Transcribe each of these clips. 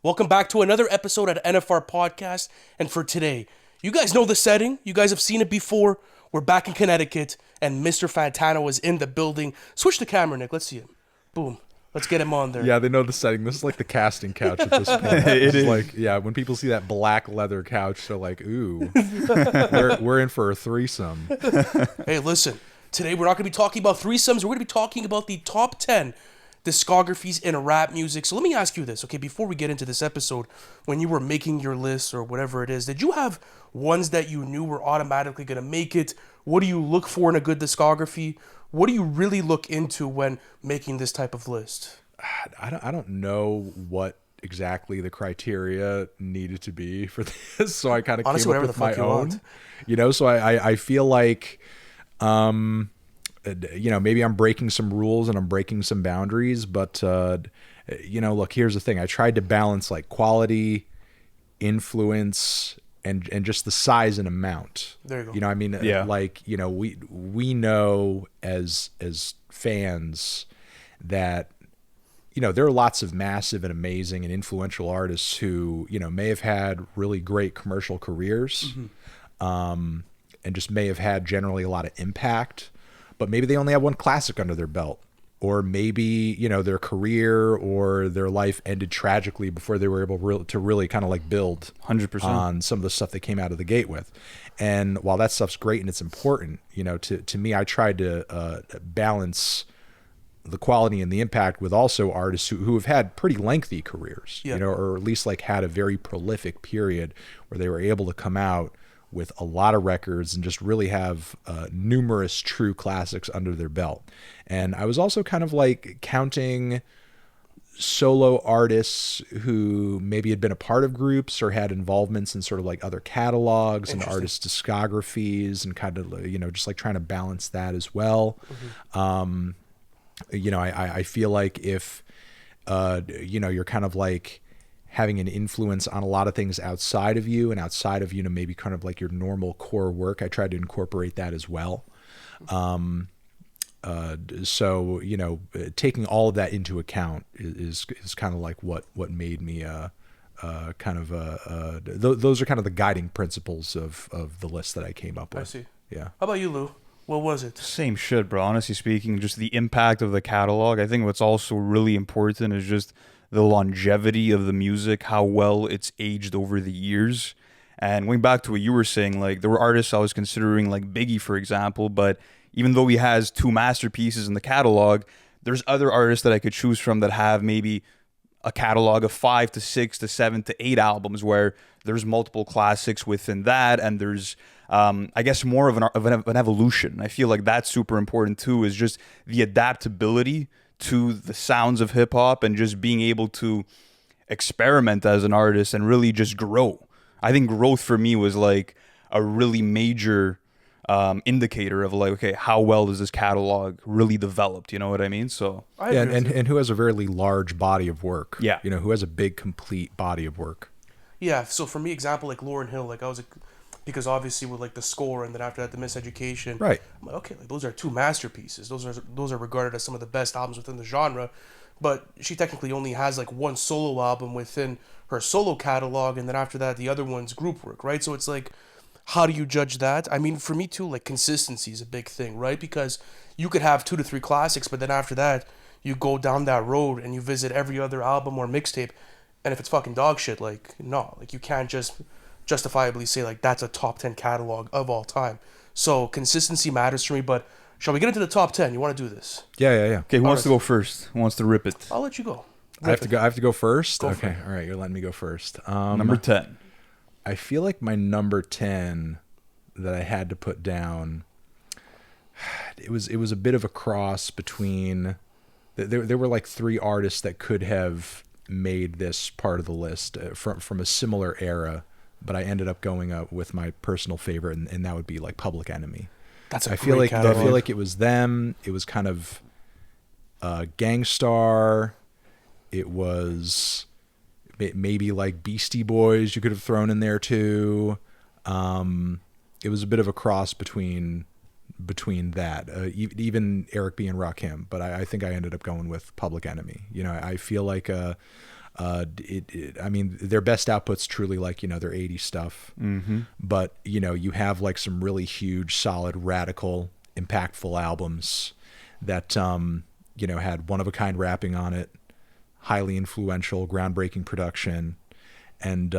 Welcome back to another episode at NFR Podcast. And for today, you guys know the setting. You guys have seen it before. We're back in Connecticut, and Mr. Fantano is in the building. Switch the camera, Nick. Let's see him. Boom. Let's get him on there. Yeah, they know the setting. This is like the casting couch at this point. It is like, yeah, when people see that black leather couch, they're like, ooh, we're in for a threesome. Hey, listen. Today we're not going to be talking about threesomes. We're going to be talking about the top 10 discographies in rap music. So let me ask you this, okay, before we get into this episode, when you were making your list or whatever it is, did you have ones that you knew were automatically going to make it? What do you look for in a good discography? What do you really look into when making this type of list? I don't know what exactly the criteria needed to be for this, so I kind of came up with my own. You know, so I feel like, you know, maybe I'm breaking some rules and I'm breaking some boundaries, but you know, look, here's the thing. I tried to balance like quality, influence, and just the size and amount. There you go. You know, I mean, yeah. Like, you know, we know as fans that, you know, there are lots of massive and amazing and influential artists who, you know, may have had really great commercial careers, and just may have had generally a lot of impact, but maybe they only have one classic under their belt. Or maybe, you know, their career or their life ended tragically before they were able to really kind of like build 100% on some of the stuff they came out of the gate with. And while that stuff's great and it's important, you know, to me, I tried to balance the quality and the impact with also artists who have had pretty lengthy careers, you know, or at least like had a very prolific period where they were able to come out with a lot of records and just really have numerous true classics under their belt. And I was also kind of like counting solo artists who maybe had been a part of groups or had involvements in sort of like other catalogs and artist discographies, and kind of, you know, just like trying to balance that as well. You know, I feel like if, you know, you're kind of like having an influence on a lot of things outside of you and outside of, you know, maybe kind of like your normal core work, I tried to incorporate that as well. So, you know, taking all of that into account is kind of like what made me kind of those are kind of the guiding principles of the list that I came up with. I see. Yeah. How about you, Lou? What was it? Same shit, bro. Honestly speaking, just the impact of the catalog. I think what's also really important is just the longevity of the music, how well it's aged over the years. And going back to what you were saying, like there were artists I was considering, like Biggie, for example, but even though he has 2 masterpieces in the catalog, there's other artists that I could choose from that have maybe a catalog of 5 to 6 to 7 to 8 albums where there's multiple classics within that, and there's I guess more of an evolution. I feel like that's super important too, is just the adaptability to the sounds of hip hop and just being able to experiment as an artist and really just grow. I think growth for me was like a really major indicator of like, okay, how well is this catalog really developed? You know what I mean? So yeah, and who has a very large body of work. Yeah. You know, who has a big, complete body of work. Yeah, so for me, example, like Lauryn Hill, like I was because obviously with like the score and then after that the Miseducation, Right. I'm like, okay, like those are 2 masterpieces. Those are regarded as some of the best albums within the genre, but she technically only has like one solo album within her solo catalog, and then after that the other one's group work, right? So it's like, how do you judge that? I mean, for me too, like consistency is a big thing, right? Because you could have 2 to 3 classics, but then after that you go down that road and you visit every other album or mixtape, and if it's fucking dog shit, like no, like you can't just justifiably say like that's a top 10 catalog of all time. So consistency matters to me. But shall we get into the top 10? You want to do this? Yeah. okay, who wants to go first? Who wants to rip it? I'll let you go. I have to go first. Go for okay. All right. You're letting me go first. Number 10. I feel like my number 10 that I had to put down, it was a bit of a cross between, there were like 3 artists that could have made this part of the list from a similar era, but I ended up going up with my personal favorite, and that would be like Public Enemy. That's a I feel great like catalog. I feel like it was them. It was kind of Gangstar. It was maybe like Beastie Boys. You could have thrown in there too. It was a bit of a cross between that, even Eric B and Rakim, but I think I ended up going with Public Enemy. You know, I feel like I mean, their best output's truly like, their 80s stuff. But, you have like some really huge, solid, radical, impactful albums that, had one-of-a-kind rapping on it, highly influential, groundbreaking production, and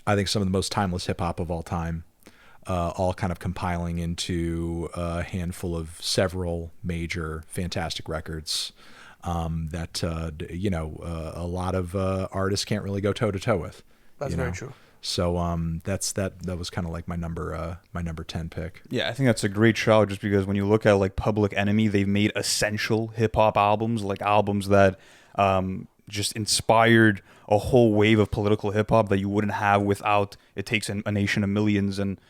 I think some of the most timeless hip-hop of all time, all kind of compiling into a handful of several major, fantastic records that a lot of artists can't really go toe to toe with. That's very true. So that was kind of like my number 10 pick. Yeah, I think that's a great shout, just because when you look at like Public Enemy, they've made essential hip hop albums, like albums that just inspired a whole wave of political hip hop that you wouldn't have without It Takes a Nation of Millions and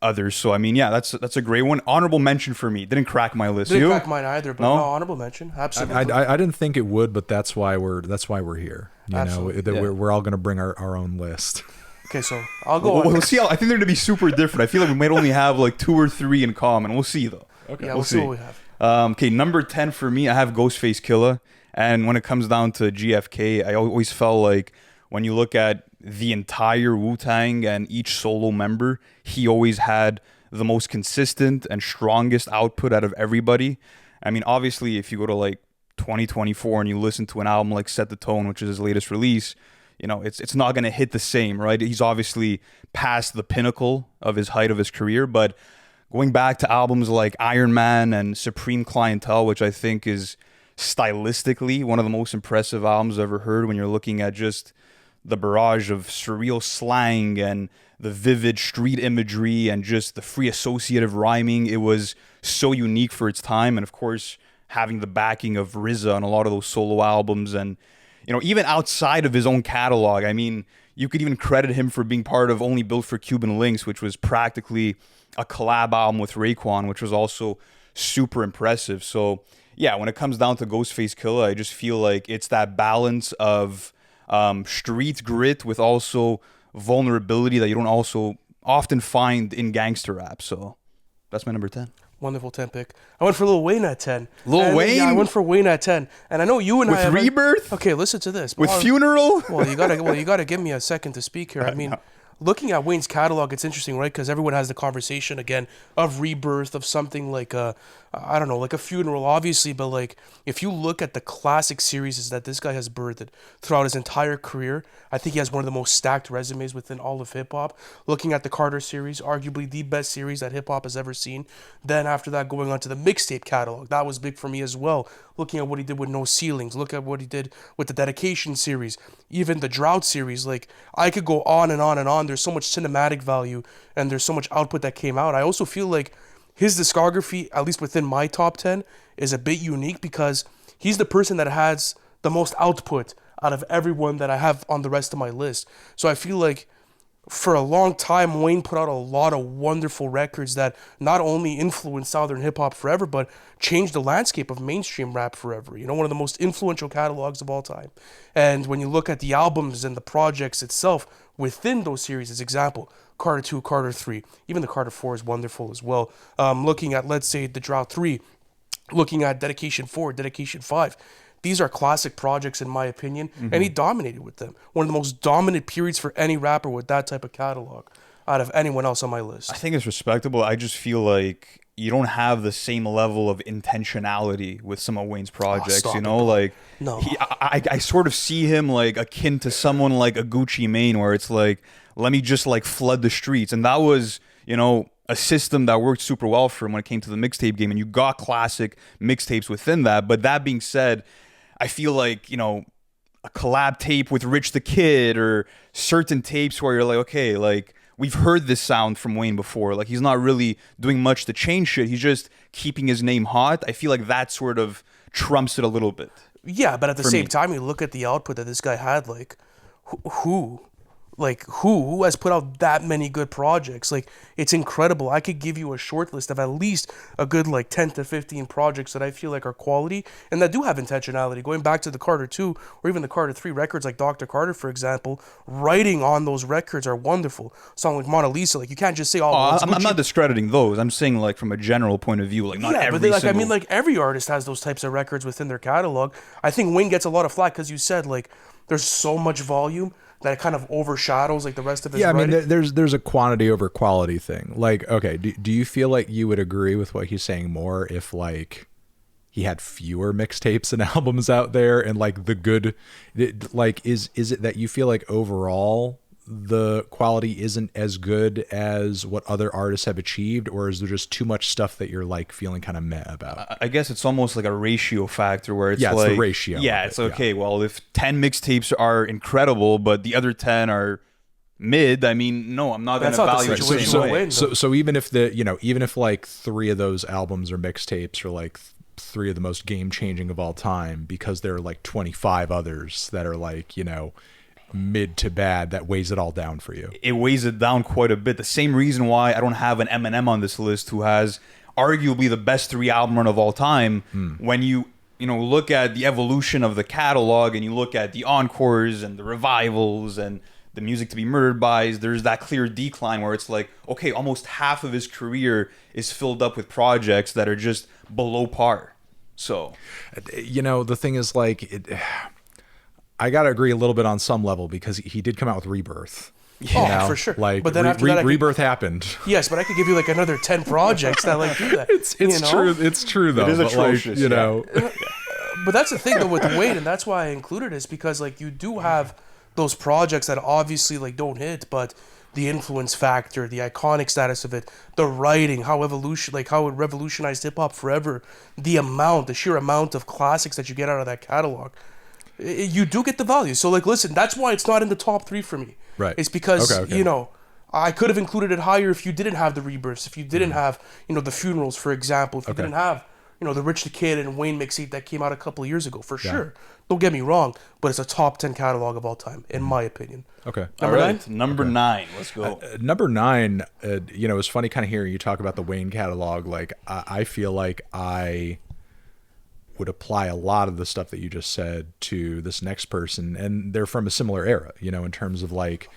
others. So I mean, yeah, that's a great one. Honorable mention for me. Didn't crack my list. Didn't crack mine either, but no, honorable mention. Absolutely. I didn't think it would, but that's why we're here. Absolutely. We're all going to bring our own list. Okay, so I'll go on. We'll see. I think they're going to be super different. I feel like we might only have like 2 or 3 in common. We'll see though. Okay, yeah, we'll see what we have. Okay, number 10 for me, I have Ghostface Killah. And when it comes down to GFK, I always felt like when you look at the entire Wu-Tang and each solo member, he always had the most consistent and strongest output out of everybody. I mean, obviously, if you go to like 2024 and you listen to an album like Set the Tone, which is his latest release, it's not going to hit the same, right? He's obviously past the pinnacle of his height of his career, but going back to albums like Iron Man and Supreme Clientele, which I think is stylistically one of the most impressive albums I've ever heard, when you're looking at just the barrage of surreal slang and the vivid street imagery and just the free associative rhyming. It was so unique for its time. And of course, having the backing of RZA on a lot of those solo albums, and even outside of his own catalog, I mean, you could even credit him for being part of Only Built for Cuban Links, which was practically a collab album with Raekwon, which was also super impressive. So yeah, when it comes down to Ghostface Killah, I just feel like it's that balance of street grit with also vulnerability that you don't also often find in gangster rap. So that's my number 10. Wonderful 10 pick. I went for Lil Wayne at 10. Wayne? Yeah, I went for Wayne at 10. And I know you and with I have... Rebirth? Okay, listen to this. With Funeral? Well, you gotta give me a second to speak here. I mean, looking at Wayne's catalog, it's interesting, right? Because everyone has the conversation again of Rebirth, of something like I don't know, like a Funeral, obviously. But like, if you look at the classic series that this guy has birthed throughout his entire career, I think he has one of the most stacked resumes within all of hip hop. Looking at the Carter series, arguably the best series that hip hop has ever seen. Then after that, going on to the mixtape catalog, that was big for me as well. Looking at what he did with No Ceilings, look at what he did with the Dedication series, even the Drought series. Like, I could go on and on and on. There's so much cinematic value and there's so much output that came out. I also feel like his discography, at least within my top 10, is a bit unique because he's the person that has the most output out of everyone that I have on the rest of my list. So I feel like for a long time, Wayne put out a lot of wonderful records that not only influenced Southern hip hop forever, but changed the landscape of mainstream rap forever. One of the most influential catalogs of all time. And when you look at the albums and the projects itself within those series, as example, Carter 2, Carter 3, even the Carter 4 is wonderful as well. Looking at, let's say, the Drought 3, looking at Dedication 4, Dedication 5, these are classic projects in my opinion, and he dominated with them. One of the most dominant periods for any rapper with that type of catalog out of anyone else on my list. I think it's respectable. I just feel like you don't have the same level of intentionality with some of Wayne's projects, like no. I sort of see him like akin to someone like a Gucci Mane, where it's like, let me just like flood the streets. And that was, a system that worked super well for him when it came to the mixtape game, and you got classic mixtapes within that. But that being said, I feel like, a collab tape with Rich the Kid or certain tapes where you're like, okay, like we've heard this sound from Wayne before. Like he's not really doing much to change shit. He's just keeping his name hot. I feel like that sort of trumps it a little bit. Yeah, but at the same time, you look at the output that this guy had, like who has put out that many good projects? Like, it's incredible. I could give you a short list of at least a good like 10 to 15 projects that I feel like are quality and that do have intentionality. Going back to the Carter 2 or even the Carter 3 records, like Dr. Carter, for example, writing on those records are wonderful. A song like Mona Lisa, like you can't just say, I'm not discrediting those. I'm saying like from a general point of view, like not every but single... I mean, like every artist has those types of records within their catalog. I think Wayne gets a lot of flack because you said like there's so much volume that it kind of overshadows like the rest of his Yeah, I mean, writing. there's a quantity over quality thing. Like, okay, do you feel like you would agree with what he's saying more if like he had fewer mixtapes and albums out there, and like the good, like is it that you feel like overall the quality isn't as good as what other artists have achieved, or is there just too much stuff that you're like feeling kind of meh about? I guess it's almost like a ratio factor where it's Yeah, it's like the ratio Yeah, of it, it's okay. Well, if 10 mixtapes are incredible, but the other 10 are mid, I mean, no, I'm not going That's to not the value it the situation same we're way. in. So even if even if like 3 of those albums or mixtapes are like 3 of the most game changing of all time, because there are like 25 others that are like, mid to bad, that weighs it all down for you. It weighs it down quite a bit. The same reason why I don't have an Eminem on this list, who has arguably the best 3 album run of all time. When you look at the evolution of the catalog and you look at the encores and the revivals and the music to be murdered by, there's that clear decline where it's like, okay, almost half of his career is filled up with projects that are just below par. So, the thing is, like, I got to agree a little bit on some level, because he did come out with Rebirth. For sure. Like, but then after that, Rebirth happened. Yes, but I could give you like another 10 projects that like do that. It's true. It's true though. It is but atrocious, like, But that's the thing though with Wayne, and that's why I included this, because like you do have those projects that obviously like don't hit, but the influence factor, the iconic status of it, the writing, how it revolutionized hip hop forever, the sheer amount of classics that you get out of that catalog. You do get the value. So like, listen, that's why it's not in the top 3 for me. Right. It's because Okay. I could have included it higher if you didn't have the Rebirths, if you didn't have the Funerals, for example, if you didn't have the Rich the Kid and Wayne mixtape that came out a couple of years ago, for sure. Don't get me wrong, but it's a top 10 catalog of all time, in my opinion. Okay. all right, number 9. Let's go. Number 9, it's funny kind of hearing you talk about the Wayne catalog. Like, I feel like I would apply a lot of the stuff that you just said to this next person, and they're from a similar era, in terms of like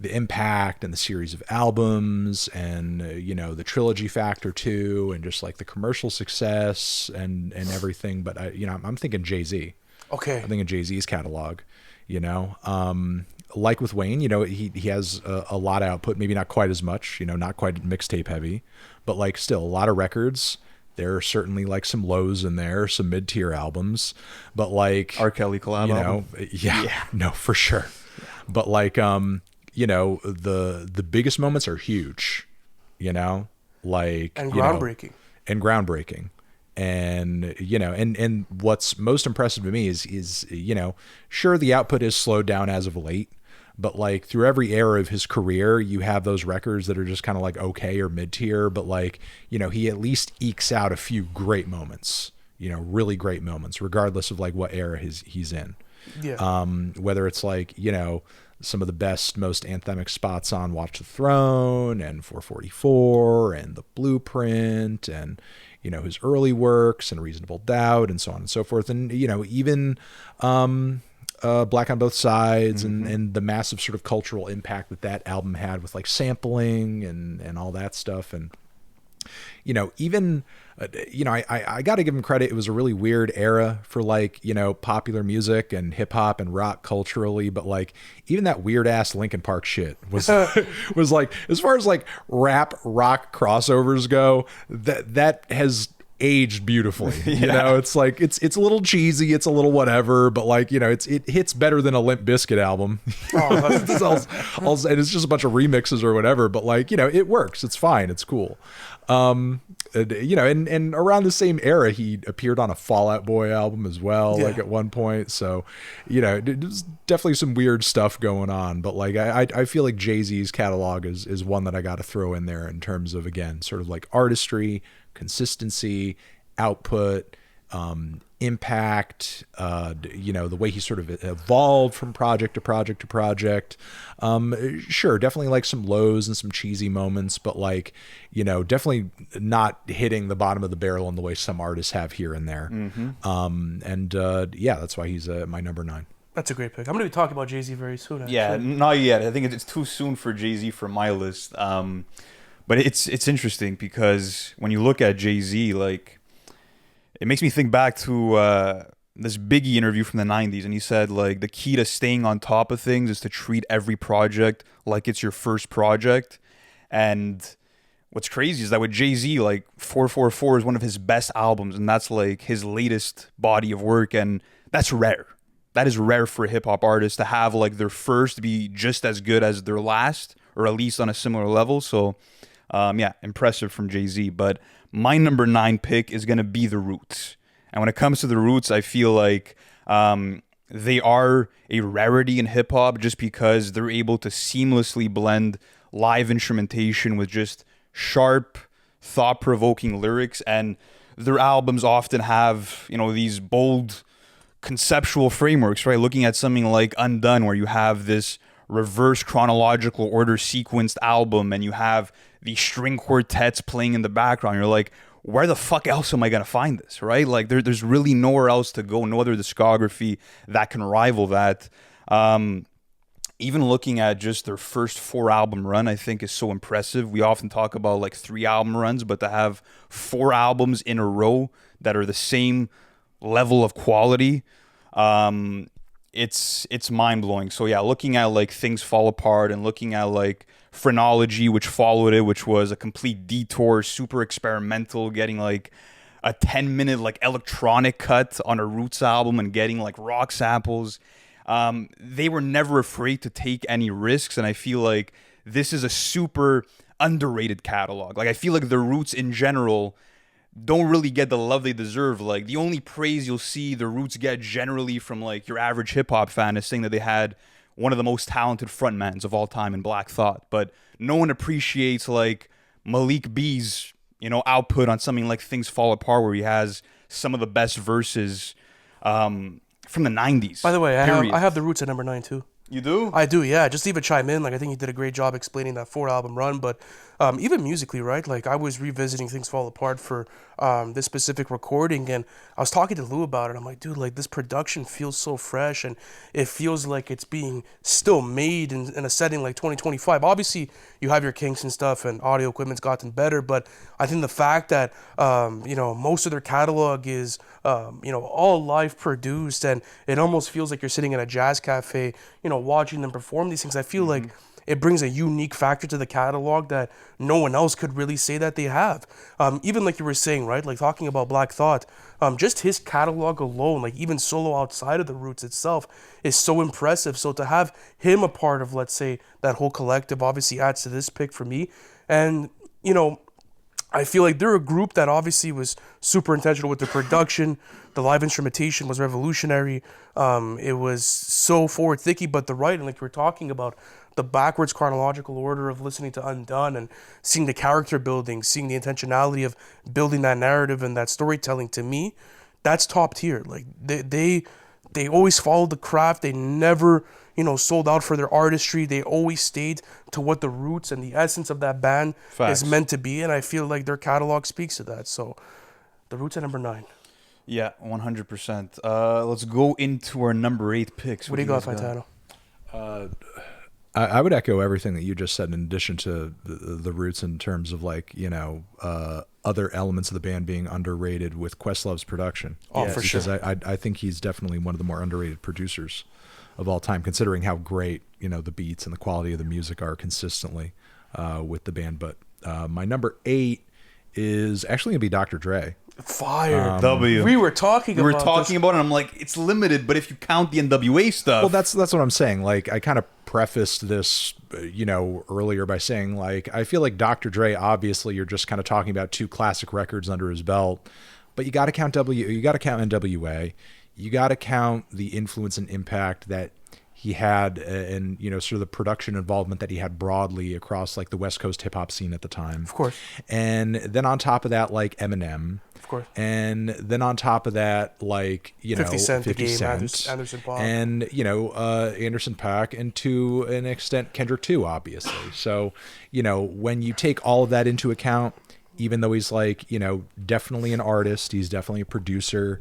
the impact and the series of albums and the trilogy factor too, and just like the commercial success and everything. But I'm thinking Jay-Z. Okay. I'm thinking Jay-Z's catalog. Like with Wayne, he has a lot of output, maybe not quite as much, not quite mixtape heavy, but like still a lot of records. There are certainly like some lows in there, some mid-tier albums, but like R. Kelly collab album. No, for sure. But like, the biggest moments are huge, like, And groundbreaking. And what's most impressive to me is sure, the output is slowed down as of late, but like through every era of his career, you have those records that are just kind of like okay or mid-tier, but like, he at least ekes out a few great moments, really great moments, regardless of like what era he's in. Yeah. Whether it's like, some of the best, most anthemic spots on Watch the Throne and 444 and The Blueprint and, his early works and Reasonable Doubt and so on and so forth. And, even Black on Both Sides and the massive sort of cultural impact that album had with like sampling and all that stuff. And, even, I got to give him credit. It was a really weird era for like, popular music and hip hop and rock culturally. But like, even that weird ass Linkin Park shit was, was like, as far as like rap rock crossovers go, that has aged beautifully. It's like, it's a little cheesy. It's a little whatever, but like, it hits better than a Limp Bizkit album. And it's just a bunch of remixes or whatever, but like, it works. It's fine. It's cool. And around the same era, he appeared on a Fall Out Boy album as well, like at one point. So, there's definitely some weird stuff going on. But like, I feel like Jay-Z's catalog is one that I got to throw in there in terms of, again, sort of like artistry, consistency, output, impact, the way he sort of evolved from project to project to project. Sure, definitely like some lows and some cheesy moments, but like, definitely not hitting the bottom of the barrel in the way some artists have here and there. That's why he's my number 9. That's a great pick. I'm going to be talking about Jay-Z very soon, actually. Yeah, not yet. I think it's too soon for Jay-Z for my list. But it's interesting because when you look at Jay-Z, like, it makes me think back to this Biggie interview from the 90s, and he said like the key to staying on top of things is to treat every project like it's your first project. And what's crazy is that with Jay-Z, like 444 is one of his best albums, and that's like his latest body of work, and that's rare. That is rare for a hip-hop artist to have like their first be just as good as their last, or at least on a similar level. So yeah, impressive from Jay-Z. But my number 9 pick is going to be The Roots. And when it comes to The Roots, I feel like they are a rarity in hip-hop just because they're able to seamlessly blend live instrumentation with just sharp, thought-provoking lyrics. And their albums often have, you know, these bold conceptual frameworks, right? Looking at something like Undone, where you have this reverse chronological order sequenced album and you have these string quartets playing in the background. You're like, where the fuck else am I going to find this, right? Like there's really nowhere else to go, no other discography that can rival that. Even looking at just their first 4 album run, I think is so impressive. We often talk about like 3 album runs, but to have 4 albums in a row that are the same level of quality, it's mind-blowing. So yeah, looking at like Things Fall Apart and looking at like Phrenology, which followed it, which was a complete detour, super experimental, getting like a 10-minute like electronic cut on a Roots album and getting like rock samples. They were never afraid to take any risks, and I feel like this is a super underrated catalog. Like I feel like the Roots in general don't really get the love they deserve. Like the only praise you'll see the Roots get generally from like your average hip hop fan is saying that they had one of the most talented frontmans of all time in Black Thought, but no one appreciates like Malik B's, you know, output on something like Things Fall Apart, where he has some of the best verses from the 90s. By the way, I have The Roots at number 9 too. You do? I do, yeah. Just to even chime in, like I think you did a great job explaining that 4 album run, but even musically, right? Like I was revisiting Things Fall Apart for this specific recording, and I was talking to Lou about it. I'm like, dude, like this production feels so fresh, and it feels like it's being still made in a setting like 2025. Obviously, you have your kinks and stuff, and audio equipment's gotten better, but I think the fact that you know, most of their catalog is you know, all live produced, and it almost feels like you're sitting in a jazz cafe, you know, watching them perform these things. I feel like it brings a unique factor to the catalog that no one else could really say that they have. Even like you were saying, right? Like talking about Black Thought, just his catalog alone, like even solo outside of the Roots itself, is so impressive. So to have him a part of, let's say, that whole collective obviously adds to this pick for me. And, you know, I feel like they're a group that obviously was super intentional with the production. The live instrumentation was revolutionary. It was so forward thinking, but the writing, like you were talking about, the backwards chronological order of listening to Undone and seeing the character building, seeing the intentionality of building that narrative and that storytelling, to me, that's top tier. Like they always followed the craft. They never, you know, sold out for their artistry. They always stayed to what the roots and the essence of that band is meant to be, and I feel like their catalog speaks to that. So the Roots at number 9. Yeah, 100%. Let's go into our number 8 picks. What do you got, Fantano? I would echo everything that you just said, in addition to the Roots, in terms of like, you know, other elements of the band being underrated with Questlove's production. Oh, yes. For sure. Because I think he's definitely one of the more underrated producers of all time, considering how great, you know, the beats and the quality of the music are consistently with the band. But my number 8 is actually gonna be Dr. Dre. Fire. W. We were talking about it, and I'm like, it's limited, but if you count the NWA stuff. Well, that's what I'm saying. Like, I kind of prefaced this, you know, earlier by saying, like, I feel like Dr. Dre, obviously, you're just kind of talking about 2 classic records under his belt, but you got to count you got to count NWA. You got to count the influence and impact that he had, and, you know, sort of the production involvement that he had broadly across like the West Coast hip hop scene at the time. Of course. And then on top of that, like Eminem. Of course. And then on top of that, like, you know, 50 Cent, 50 the Game, Cent, Anderson .Paak. and, you know, Anderson .Paak, and to an extent Kendrick too, obviously. So, you know, when you take all of that into account, even though he's like, you know, definitely an artist, he's definitely a producer,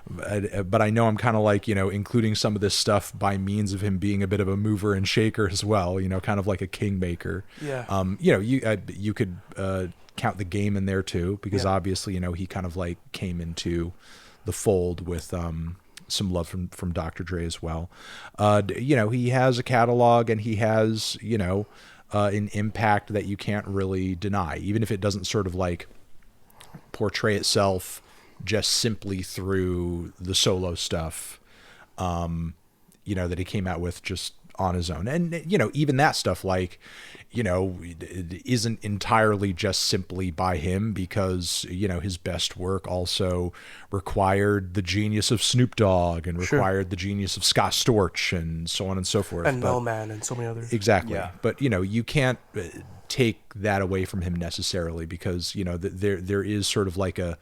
but I know I'm kind of like, you know, including some of this stuff by means of him being a bit of a mover and shaker as well, you know, kind of like a kingmaker. Yeah. You know, you could count the Game in there too, because obviously, you know, he kind of like came into the fold with some love from Dr. Dre as well. He has a catalog, and he has, an impact that you can't really deny, even if it doesn't sort of like portray itself just simply through the solo stuff, that he came out with just on his own. And, even that stuff, like, isn't entirely just simply by him, because, his best work also required the genius of Snoop Dogg, and required the genius of Scott Storch, and so on and so forth. And Melman and so many others. Exactly. Yeah. But, you can't take that away from him necessarily, because, there is sort of like an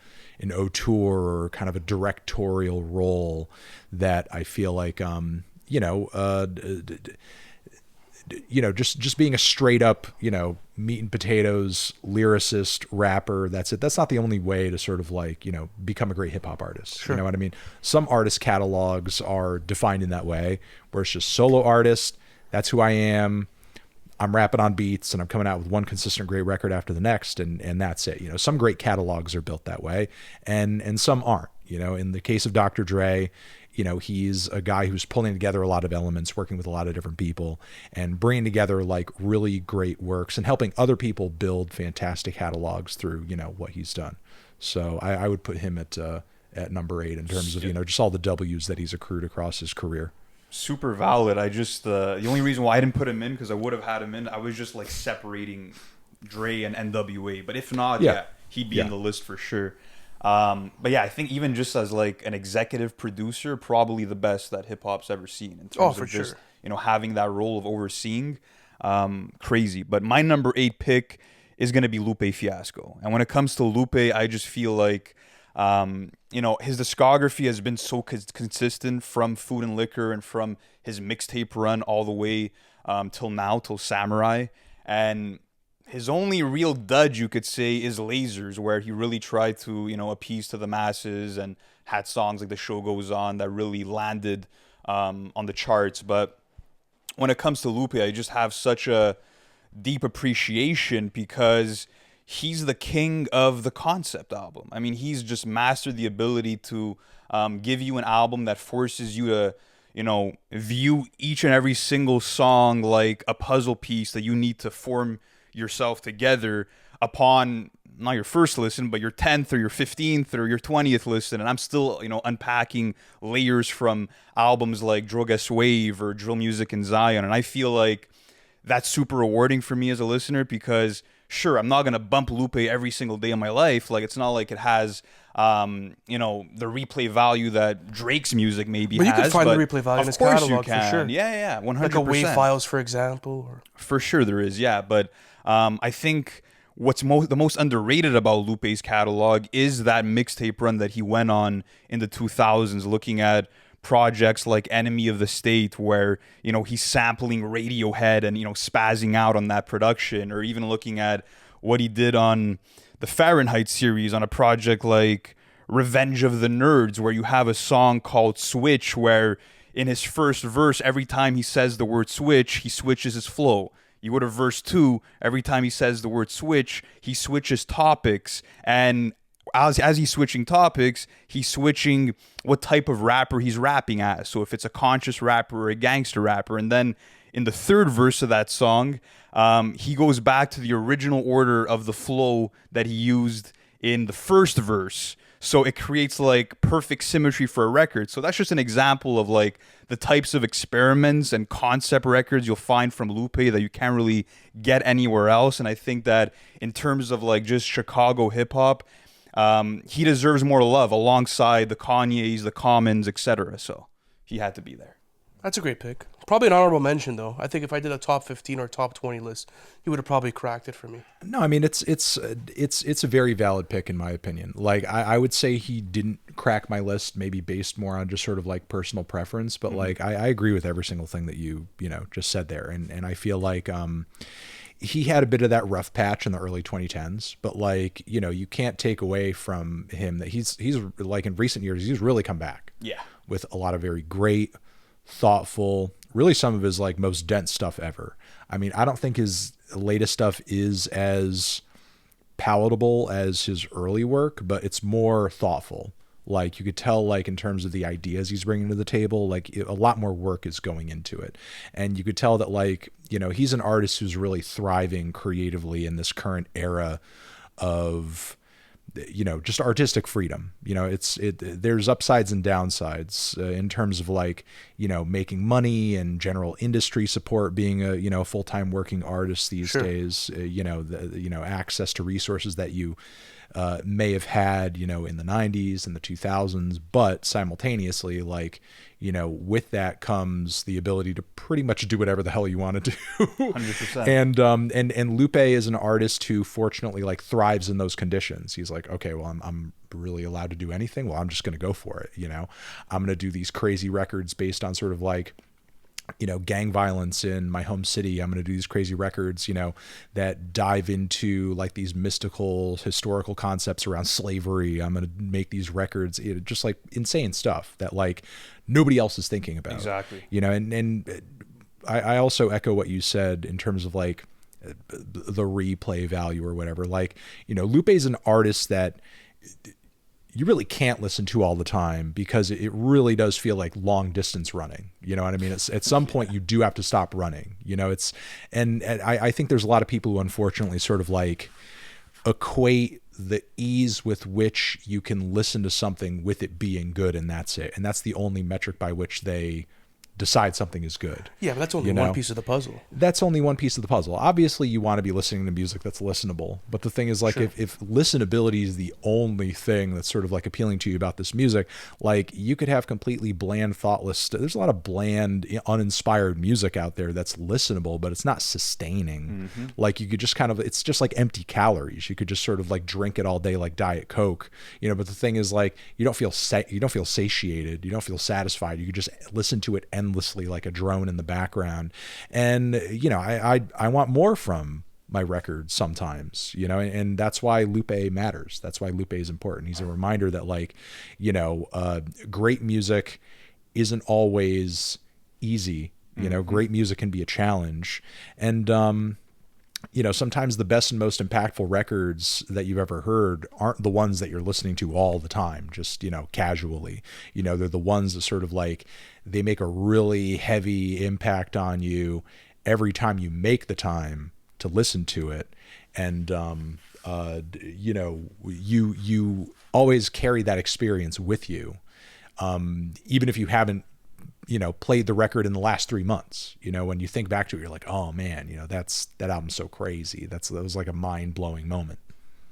auteur, or kind of a directorial role that I feel like, just being a straight up, meat and potatoes lyricist, rapper, that's it. That's not the only way to sort of like, become a great hip hop artist. Sure. You know what I mean? Some artist catalogs are defined in that way, where it's just solo artist. That's who I am. I'm rapping on beats, and I'm coming out with one consistent great record after the next, and that's it. Some great catalogs are built that way, and some aren't. In the case of Dr. Dre, he's a guy who's pulling together a lot of elements, working with a lot of different people, and bringing together like really great works, and helping other people build fantastic catalogs through, what he's done. So I would put him at number 8 in terms of, just all the W's that he's accrued across his career. Super valid. I just the only reason why I didn't put him in, because I would have had him in, I was just like separating Dre and NWA. But if not, he'd be in the list for sure. But yeah, I think even just as like an executive producer, probably the best that hip hop's ever seen in terms of just having that role of overseeing. Crazy. But my number 8 pick is going to be Lupe Fiasco. And when it comes to Lupe, I just feel like his discography has been so consistent, from Food and Liquor and from his mixtape run all the way till now, till Samurai. And his only real dud, you could say, is Lasers, where he really tried to, appease to the masses and had songs like The Show Goes On that really landed on the charts. But when it comes to Lupe, I just have such a deep appreciation, because he's the king of the concept album. I mean, he's just mastered the ability to give you an album that forces you to, view each and every single song like a puzzle piece that you need to form yourself together upon not your first listen, but your 10th or your 15th or your 20th listen. And I'm still, unpacking layers from albums like Drogas Wave or Drill Music in Zion. And I feel like that's super rewarding for me as a listener, because sure, I'm not going to bump Lupe every single day of my life. Like, it's not like it has, the replay value that Drake's music maybe has. But you can find the replay value in his catalog, for sure. Yeah, 100%. Like a Wave Files, for example. Or... For sure there is, yeah. But I think what's the most underrated about Lupe's catalog is that mixtape run that he went on in the 2000s, looking at projects like Enemy of the State, where he's sampling Radiohead and spazzing out on that production, or even looking at what he did on the Fahrenheit series on a project like Revenge of the Nerds, where you have a song called Switch, where in his first verse, every time he says the word switch, he switches his flow. You go to verse 2, every time he says the word switch, he switches topics, and as he's switching topics, he's switching what type of rapper he's rapping as. So if it's a conscious rapper or a gangster rapper. And then in the third verse of that song, he goes back to the original order of the flow that he used in the first verse. So it creates like perfect symmetry for a record. So that's just an example of like the types of experiments and concept records you'll find from Lupe that you can't really get anywhere else. And I think that in terms of like just Chicago hip hop, he deserves more love alongside the Kanyes, the Commons, etc. So he had to be there. That's a great pick. Probably an honorable mention, though. I think if I did a top 15 or top 20 list, he would have probably cracked it for me. No, I mean it's a very valid pick in my opinion. Like I would say he didn't crack my list, maybe based more on just sort of like personal preference, but like I agree with every single thing that you just said there, and I feel like he had a bit of that rough patch in the early 2010s, but like you can't take away from him that he's like in recent years he's really come back. Yeah, with a lot of very great, thoughtful, really some of his like most dense stuff ever. I mean, I don't think his latest stuff is as palatable as his early work, but it's more thoughtful. Like you could tell, like in terms of the ideas he's bringing to the table, like a lot more work is going into it. And you could tell that, like, you know, he's an artist who's really thriving creatively in this current era of, you know, just artistic freedom. You know, there's upsides and downsides in terms of, like, you know, making money and general industry support, being a, you know, full-time working artist these days, you know, access to resources that you may have had, you know, in the 90s and the 2000s, but simultaneously, like, you know, with that comes the ability to pretty much do whatever the hell you want to do. 100%. And Lupe is an artist who fortunately, like, thrives in those conditions. He's like, okay, well, I'm really allowed to do anything. Well, I'm just going to go for it. You know, I'm going to do these crazy records based on sort of like, you know, gang violence in my home city. I'm going to do these crazy records, you know, that dive into like these mystical historical concepts around slavery. I'm going to make these records, just like insane stuff that like nobody else is thinking about. Exactly. You know, and I also echo what you said in terms of like the replay value or whatever. Like, you know, Lupe's an artist that you really can't listen to all the time because it really does feel like long distance running. You know what I mean? It's, at some point you do have to stop running, you know, and I think there's a lot of people who unfortunately sort of like equate the ease with which you can listen to something with it being good. And that's it. And that's the only metric by which they decide something is good. Yeah, but that's only one piece of the puzzle. That's only one piece of the puzzle. Obviously, you want to be listening to music that's listenable. But the thing is, like, if listenability is the only thing that's sort of like appealing to you about this music, like, you could have completely bland, thoughtless. There's a lot of bland, uninspired music out there that's listenable, but it's not sustaining. Like, you could just kind of, it's just like empty calories. You could just sort of like drink it all day like Diet Coke, you know. But the thing is, like, you don't feel satiated. You don't feel satisfied. You could just listen to it endlessly like a drone in the background. And, you know, I want more from my records sometimes, you know, and that's why Lupe matters. That's why Lupe is important. He's a reminder that, like, you know, great music isn't always easy. You know, great music can be a challenge. And, you know, sometimes the best and most impactful records that you've ever heard aren't the ones that you're listening to all the time, just, you know, casually. You know, they're the ones that sort of like, they make a really heavy impact on you every time you make the time to listen to it. And, you know, you always carry that experience with you. Even if you haven't, you know, played the record in the last 3 months, you know, when you think back to it, you're like, oh man, you know, that album's so crazy. That was like a mind blowing moment.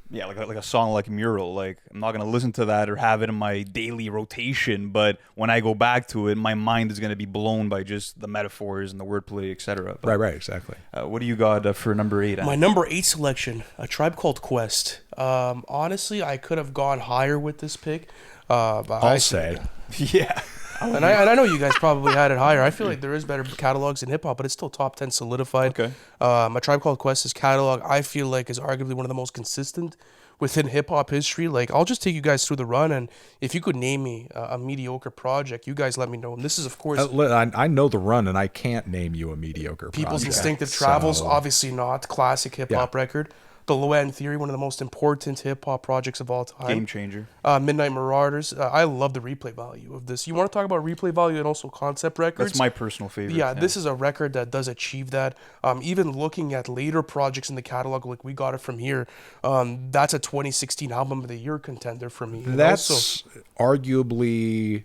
Yeah, like a song like Mural. Like, I'm not gonna listen to that or have it in my daily rotation, but when I go back to it, my mind is gonna be blown by just the metaphors and the wordplay, etc. Right, exactly. What do you got for number 8? My number 8 selection, A Tribe Called Quest. Honestly, I could have gone higher with this pick. But I'll say, yeah. And I know you guys probably had it higher. I feel like there is better catalogs in hip hop, but it's still top 10 solidified. Okay. A Tribe Called Quest's catalog, I feel like, is arguably one of the most consistent within hip hop history. Like, I'll just take you guys through the run, and if you could name me a mediocre project, you guys let me know. And this is, of course, I know the run, and I can't name you a mediocre People's project. Instinctive Travels, obviously not. Classic hip hop record. The Low End Theory, one of the most important hip-hop projects of all time. Game changer. Midnight Marauders. I love the replay value of this. You want to talk about replay value and also concept records? That's my personal favorite. Yeah, this is a record that does achieve that. Even looking at later projects in the catalog, like We Got It From Here, that's a 2016 Album of the Year contender for me. That's arguably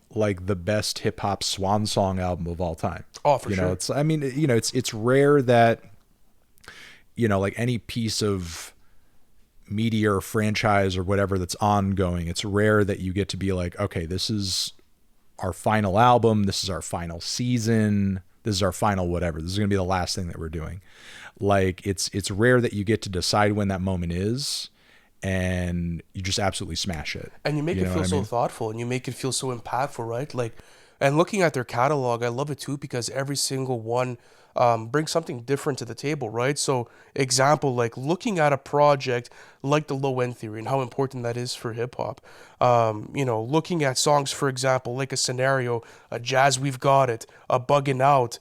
like the best hip-hop swan song album of all time. Oh, for sure. It's, I mean, you know, it's rare that, you know, like any piece of media or franchise or whatever that's ongoing, it's rare that you get to be like, okay, this is our final album, this is our final season, this is our final whatever, this is going to be the last thing that we're doing. Like, it's rare that you get to decide when that moment is, and you just absolutely smash it. And you make it feel so thoughtful, and you make it feel so impactful, right? Like, and looking at their catalog, I love it too, because every single one brings something different to the table, right? So, example, like looking at a project like the Low End Theory and how important that is for hip hop. You know, looking at songs, for example, like a Scenario, a Jazz We've Got It, a Buggin' Out,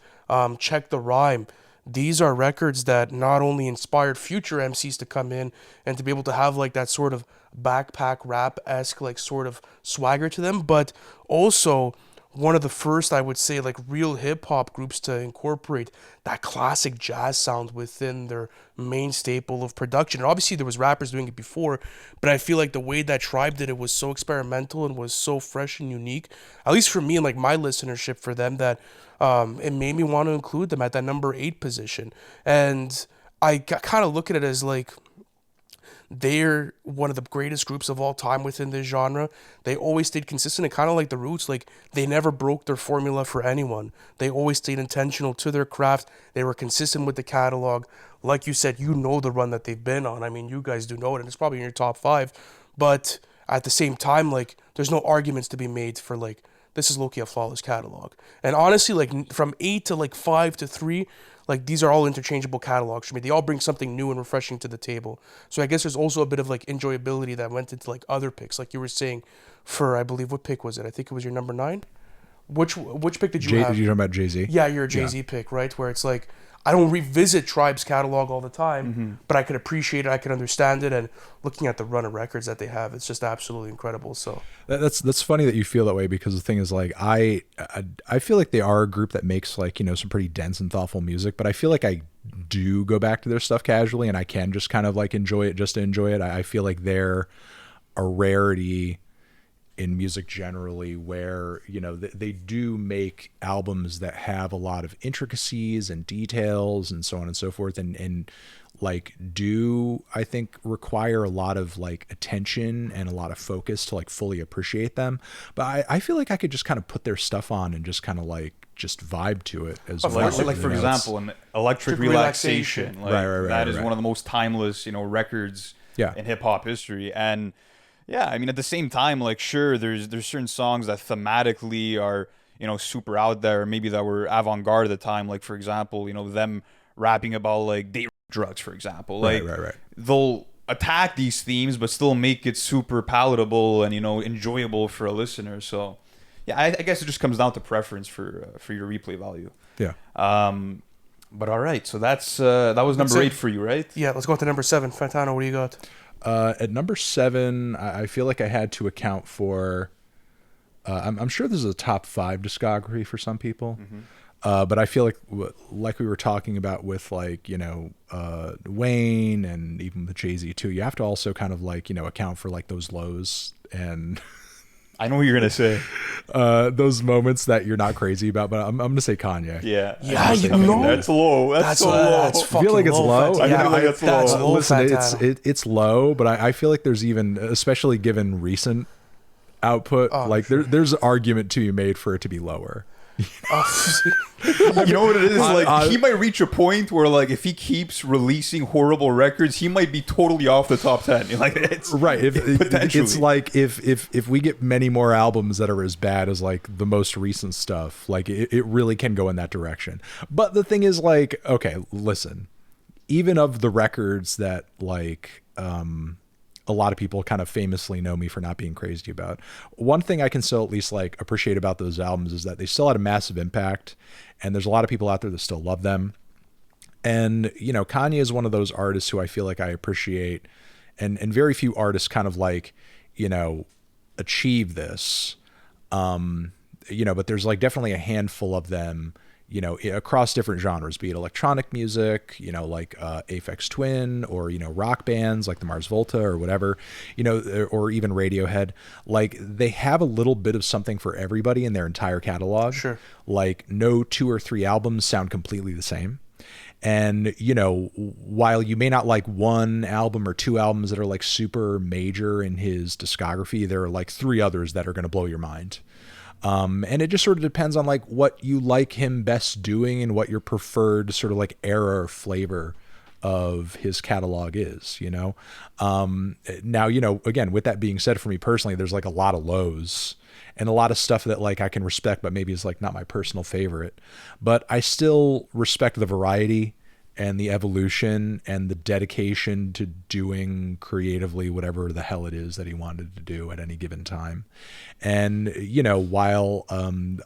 Check the Rhyme. these are records that not only inspired future MCs to come in and to be able to have like that sort of backpack rap-esque like sort of swagger to them, but also one of the first, I would say, like real hip hop groups to incorporate that classic jazz sound within their main staple of production. And obviously there was rappers doing it before, but I feel like the way that Tribe did it was so experimental and was so fresh and unique, at least for me and like my listenership for them, that it made me want to include them at that number 8 position. And I kind of look at it as like they're one of the greatest groups of all time within this genre. They always stayed consistent and kind of like the Roots, like they never broke their formula for anyone. They always stayed intentional to their craft. They were consistent with the catalog. Like you said, you know the run that they've been on. I mean, you guys do know it, and it's probably in your top 5. But at the same time, like there's no arguments to be made for like this is low-key a flawless catalog. And honestly, like from 8 to like 5 to 3, like these are all interchangeable catalogs for me. They all bring something new and refreshing to the table. So I guess there's also a bit of like enjoyability that went into like other picks, like you were saying. For I believe, what pick was it? I think it was your number 9. Which pick did you have? You're talking about Jay-Z? Yeah, your Jay-Z pick, right? Where it's like I don't revisit Tribe's catalog all the time, but I could appreciate it, I could understand it, and looking at the run of records that they have, it's just absolutely incredible. So that's funny that you feel that way, because the thing is like I feel like they are a group that makes like, you know, some pretty dense and thoughtful music, but I feel like I do go back to their stuff casually, and I can just kind of like enjoy it just to enjoy it. I feel like they're a rarity in music generally, where, you know, they do make albums that have a lot of intricacies and details and so on and so forth, and like do, I think, require a lot of like attention and a lot of focus to like fully appreciate them. But I feel like I could just kind of put their stuff on and just kind of like just vibe to it as well. Like for example, an Electric Relaxation. Like, right, that is one of the most timeless, you know, records in hip hop history. And yeah, I mean, at the same time, like, sure, there's certain songs that thematically are, you know, super out there, maybe that were avant-garde at the time. Like, for example, you know, them rapping about like date drugs, for example. Like, right. They'll attack these themes, but still make it super palatable and, you know, enjoyable for a listener. So, yeah, I guess it just comes down to preference for your replay value. Yeah. But all right, so that was number 8 for you, right? yeah, let's go to number 7. Fantano, what do you got? At number 7, I feel like I had to account for. I'm sure this is a top 5 discography for some people, but I feel like we were talking about with like, you know, Wayne and even with Jay-Z too. You have to also kind of like, you know, account for like those lows and. I know what you're gonna say. Those moments that you're not crazy about, but I'm gonna say Kanye. Yeah, you know, that's low. That's so low. That's I feel like it's low. I feel like it's low. That's low. Listen, it's low, but I feel like there's even, especially given recent output, like there's an argument to be made for it to be lower. You know what it is? Like he might reach a point where, like, if he keeps releasing horrible records, he might be totally off the top 10. Like, it's right. potentially. It's like if we get many more albums that are as bad as like the most recent stuff, like it really can go in that direction. But the thing is, like, okay, listen, even of the records that like a lot of people kind of famously know me for not being crazy about, one thing I can still at least like appreciate about those albums is that they still had a massive impact, and there's a lot of people out there that still love them. And, you know, Kanye is one of those artists who I feel like I appreciate, and very few artists kind of like, you know, achieve this. You know, but there's like definitely a handful of them, you know, across different genres, be it electronic music, you know, like Aphex Twin, or, you know, rock bands like the Mars Volta or whatever, you know, or even Radiohead. Like, they have a little bit of something for everybody in their entire catalog. Sure. Like, no 2 or 3 albums sound completely the same. And, you know, while you may not like one album or 2 albums that are like super major in his discography, there are like 3 others that are going to blow your mind. And it just sort of depends on like what you like him best doing and what your preferred sort of like era or flavor of his catalog is, you know? Now, you know, again, with that being said, for me personally, there's like a lot of lows and a lot of stuff that like I can respect, but maybe is like not my personal favorite, but I still respect the variety and the evolution and the dedication to doing creatively whatever the hell it is that he wanted to do at any given time. And, you know, while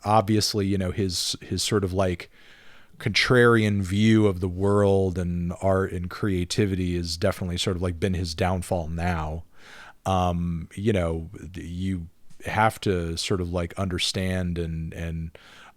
obviously, you know, his sort of like contrarian view of the world and art and creativity has definitely sort of like been his downfall now. You know, you have to sort of like understand and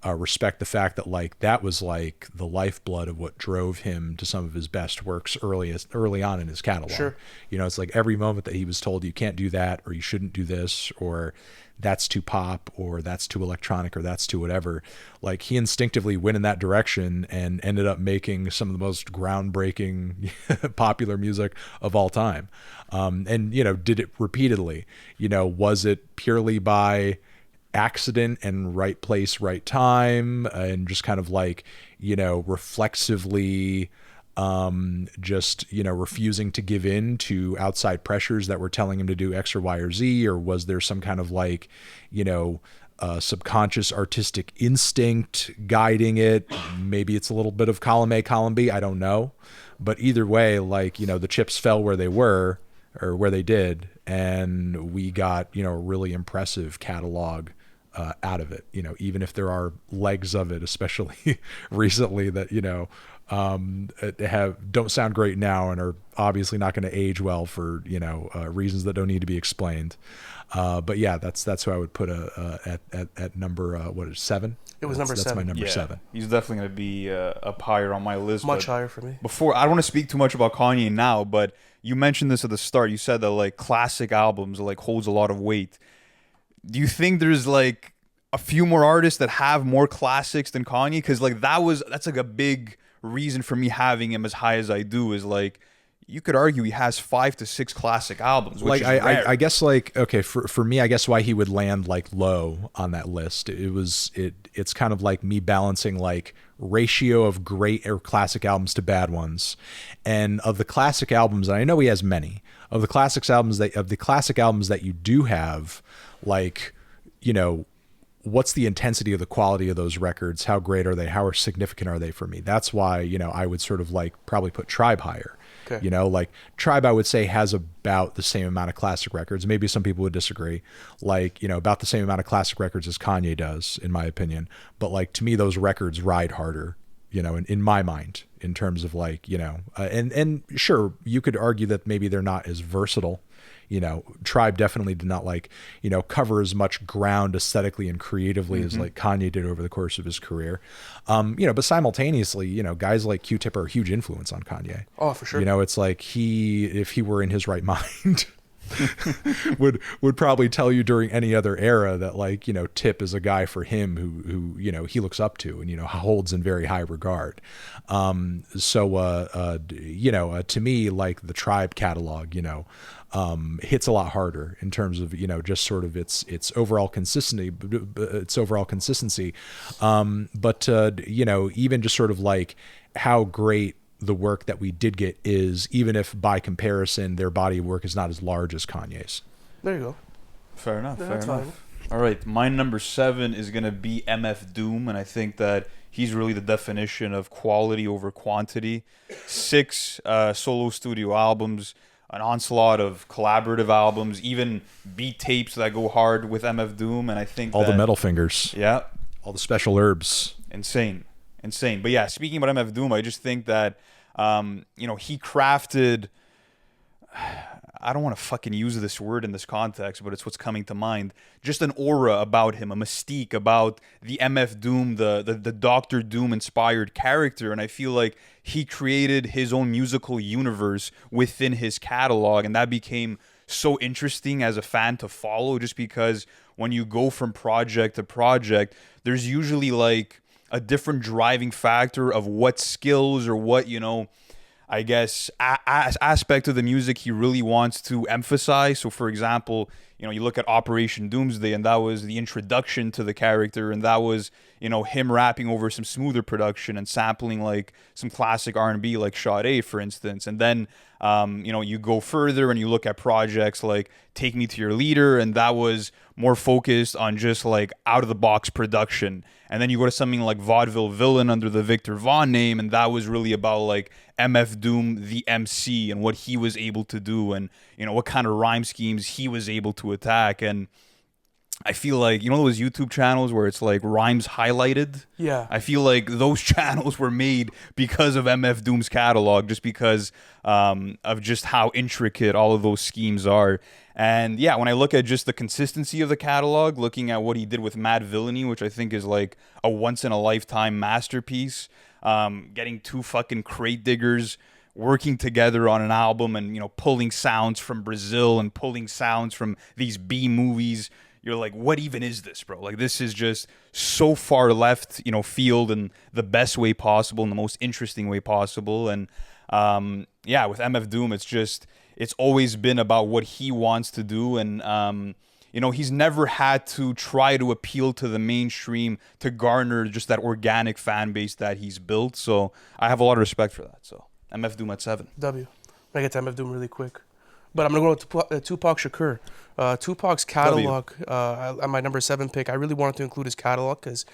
respect the fact that like that was like the lifeblood of what drove him to some of his best works early on in his catalog. Sure. You know, it's like every moment that he was told you can't do that, or you shouldn't do this, or that's too pop, or that's too electronic, or that's too whatever, like he instinctively went in that direction and ended up making some of the most groundbreaking popular music of all time. And, you know, did it repeatedly. You know, was it purely by accident and right place, right time, and just kind of like, you know, reflexively just, you know, refusing to give in to outside pressures that were telling him to do X or Y or Z? Or was there some kind of like, you know, subconscious artistic instinct guiding it? Maybe it's a little bit of column A, column B, I don't know. But either way, like, you know, the chips fell where they were, or where they did, and we got, you know, a really impressive catalog out of it, you know, even if there are legs of it, especially recently, that, you know, don't sound great now and are obviously not going to age well for, you know, reasons that don't need to be explained. But yeah, that's who I would put at number, what is 7? It was number 7. That's my number 7. He's definitely going to be up higher on my list. Much higher for me. Before, I don't want to speak too much about Kanye now, but you mentioned this at the start. You said that like classic albums like holds a lot of weight. Do you think there's like a few more artists that have more classics than Kanye? Because like that's like a big reason for me having him as high as I do, is like you could argue he has 5 to 6 classic albums, which like is rare. I guess like, okay, for me, I guess why he would land like low on that list, it's kind of like me balancing like ratio of great or classic albums to bad ones. And of the classic albums, and I know he has many, of the classic albums that you do have, like, you know, what's the intensity of the quality of those records? How great are they? How significant are they for me? That's why, you know, I would sort of like probably put Tribe higher. Okay. You know, like Tribe, I would say, has about the same amount of classic records. Maybe some people would disagree. Like, you know, about the same amount of classic records as Kanye does, in my opinion. But like, to me, those records ride harder, you know, in my mind, in terms of like, you know, and sure, you could argue that maybe they're not as versatile. You know, Tribe definitely did not like, you know, cover as much ground aesthetically and creatively as like Kanye did over the course of his career. You know, but simultaneously, you know, guys like Q-Tip are a huge influence on Kanye. Oh, for sure. You know, it's like if he were in his right mind, would probably tell you during any other era that like, you know, Tip is a guy for him who you know, he looks up to and, you know, holds in very high regard. You know, to me, like the Tribe catalog, you know, hits a lot harder in terms of, you know, just sort of its overall consistency, but you know, even just sort of like how great the work that we did get is, even if by comparison their body of work is not as large as Kanye's. There you go. Fair enough. Yeah, fair that's enough. fine. All right, my number 7 is gonna be MF Doom, and I think that he's really the definition of quality over quantity. 6 solo studio albums, an onslaught of collaborative albums, even beat tapes that go hard with MF Doom, and I think all the metal fingers, yeah, all the special herbs, insane. But yeah, speaking about MF Doom, I just think that you know, he crafted, I don't want to fucking use this word in this context, but it's what's coming to mind, just an aura about him, a mystique about the MF Doom, the Doctor Doom inspired character. And I feel like he created his own musical universe within his catalog, and that became so interesting as a fan to follow, just because when you go from project to project, there's usually like a different driving factor of what skills or what, you know, I guess, aspect of the music he really wants to emphasize. So, for example, you know, you look at Operation Doomsday, and that was the introduction to the character, and that was, you know, him rapping over some smoother production and sampling like some classic R&B like Sade, for instance. And then, you know, you go further and you look at projects like Take Me to Your Leader, and that was more focused on just like out-of-the-box production. And then you go to something like Vaudeville Villain under the Victor Vaughn name, and that was really about like MF Doom, the MC, and what he was able to do, and, you know, what kind of rhyme schemes he was able to attack. And I feel like, you know those YouTube channels where it's like rhymes highlighted? Yeah. I feel like those channels were made because of MF Doom's catalog, just because of just how intricate all of those schemes are. And yeah, when I look at just the consistency of the catalog, looking at what he did with Mad Villainy, which I think is like a once in a lifetime masterpiece, getting two fucking crate diggers working together on an album and, you know, pulling sounds from Brazil and pulling sounds from these B movies. You're like, what even is this, bro? Like, this is just so far left, you know, field in the best way possible, in the most interesting way possible. And yeah, with MF Doom, it's always been about what he wants to do. And, you know, he's never had to try to appeal to the mainstream to garner just that organic fan base that he's built. So I have a lot of respect for that. So MF Doom at 7. W. I get to MF Doom really quick. But I'm going to go with Tupac Shakur. Tupac's catalog, at my number 7 pick, I really wanted to include his catalog because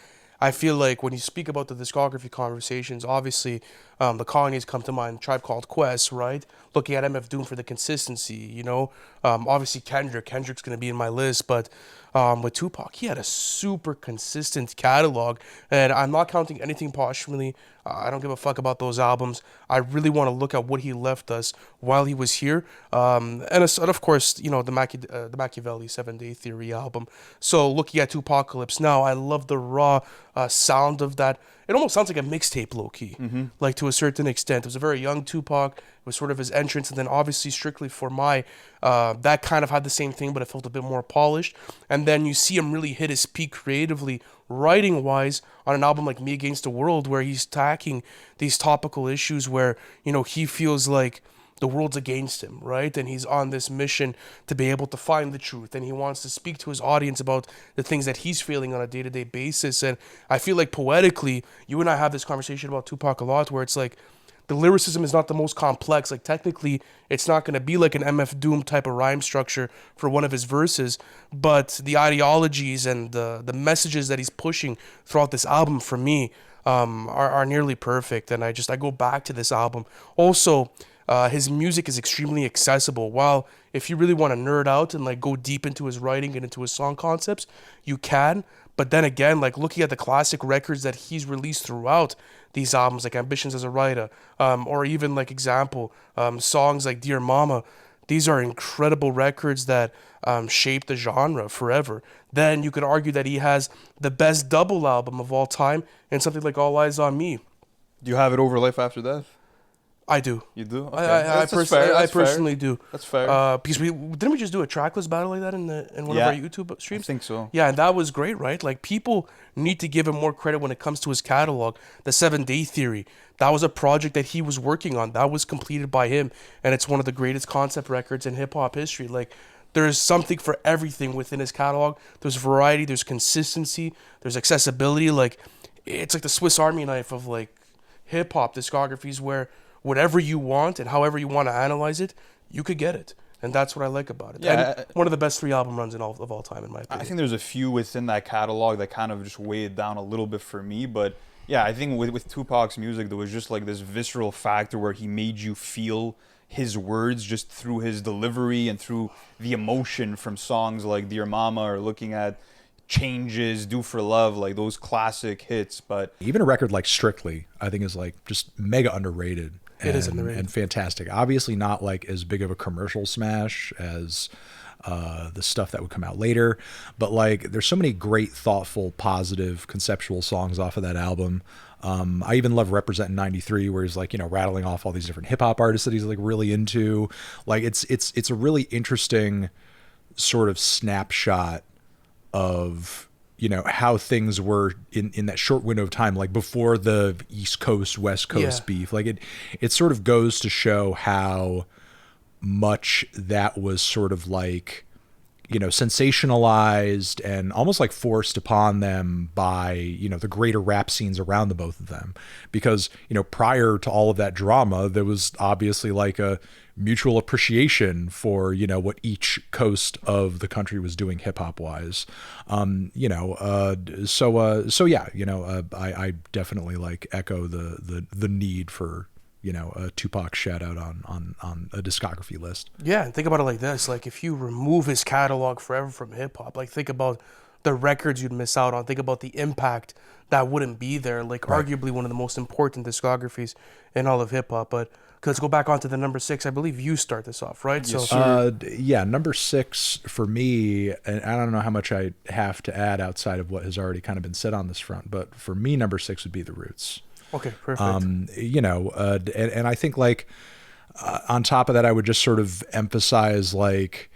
I feel like when you speak about the discography conversations, obviously the Kanye's come to mind, Tribe Called Quest, right? Looking at MF Doom for the consistency, you know? Obviously Kendrick's going to be in my list, but with Tupac, he had a super consistent catalog, and I'm not counting anything posthumous. I don't give a fuck about those albums. I really want to look at what he left us while he was here, and of course, you know, the Machiavelli 7-Day Theory album. So looking at Tupacalypse now, I love the raw sound of that. It almost sounds like a mixtape, low-key, like to a certain extent. It was a very young Tupac. It was sort of his entrance, and then obviously Strictly for My, that kind of had the same thing, but it felt a bit more polished. And then you see him really hit his peak creatively, writing-wise, on an album like Me Against the World, where he's tackling these topical issues where, you know, he feels like the world's against him, right? And he's on this mission to be able to find the truth, and he wants to speak to his audience about the things that he's feeling on a day-to-day basis. And I feel like poetically, you and I have this conversation about Tupac a lot, where it's like the lyricism is not the most complex. Like, technically, it's not going to be like an MF Doom type of rhyme structure for one of his verses, but the ideologies and the messages that he's pushing throughout this album, for me, are nearly perfect. And I go back to this album. Also, his music is extremely accessible. While if you really want to nerd out and like go deep into his writing and into his song concepts, you can. But then again, like looking at the classic records that he's released throughout these albums, like Ambitions as a Writer, or even like example, songs like Dear Mama, these are incredible records that shaped the genre forever. Then you could argue that he has the best double album of all time in something like All Eyes on Me. Do you have it over Life After Death? I do. You do? Okay. I personally do. That's fair. Because didn't we just do a tracklist battle like that in one of our YouTube streams? I think so. Yeah, and that was great, right? Like, people need to give him more credit when it comes to his catalog. The 7-Day Theory, that was a project that he was working on. That was completed by him, and it's one of the greatest concept records in hip hop history. Like, there's something for everything within his catalog. There's variety, there's consistency, there's accessibility. Like, it's like the Swiss Army knife of like hip hop discographies, where whatever you want and however you want to analyze it, you could get it. And that's what I like about it. Yeah, and one of the best 3 album runs of all time, in my opinion. I think there's a few within that catalog that kind of just weigh it down a little bit for me. But yeah, I think with Tupac's music, there was just like this visceral factor where he made you feel his words just through his delivery and through the emotion from songs like Dear Mama or looking at Changes, Do for Love, like those classic hits. But even a record like Strictly, I think, is like just mega underrated. It is underrated and fantastic. Obviously not like as big of a commercial smash as the stuff that would come out later, but like there's so many great, thoughtful, positive, conceptual songs off of that album. I even love Representin' 93, where he's like, you know, rattling off all these different hip hop artists that he's like really into. Like it's a really interesting sort of snapshot of, you know, how things were in that short window of time, like before the East Coast, West Coast beef. Like it sort of goes to show how much that was sort of like, you know, sensationalized and almost like forced upon them by, you know, the greater rap scenes around the both of them. Because, you know, prior to all of that drama, there was obviously like a mutual appreciation for, you know, what each coast of the country was doing hip hop wise. You know, so yeah, you know, I definitely like echo the need for, a Tupac shout out on a discography list. Yeah, and think about it like this: like if you remove his catalog forever from hip hop, like think about the records you'd miss out on. Think about the impact that wouldn't be there. Like arguably one of the most important discographies in all of hip hop. But let's go back onto the number 6. I believe you start this off, right? Yes, Yeah, number 6 for me, and I don't know how much I have to add outside of what has already kind of been said on this front, but for me, number 6 would be The Roots. Okay, perfect. And I think like on top of that, I would just sort of emphasize like,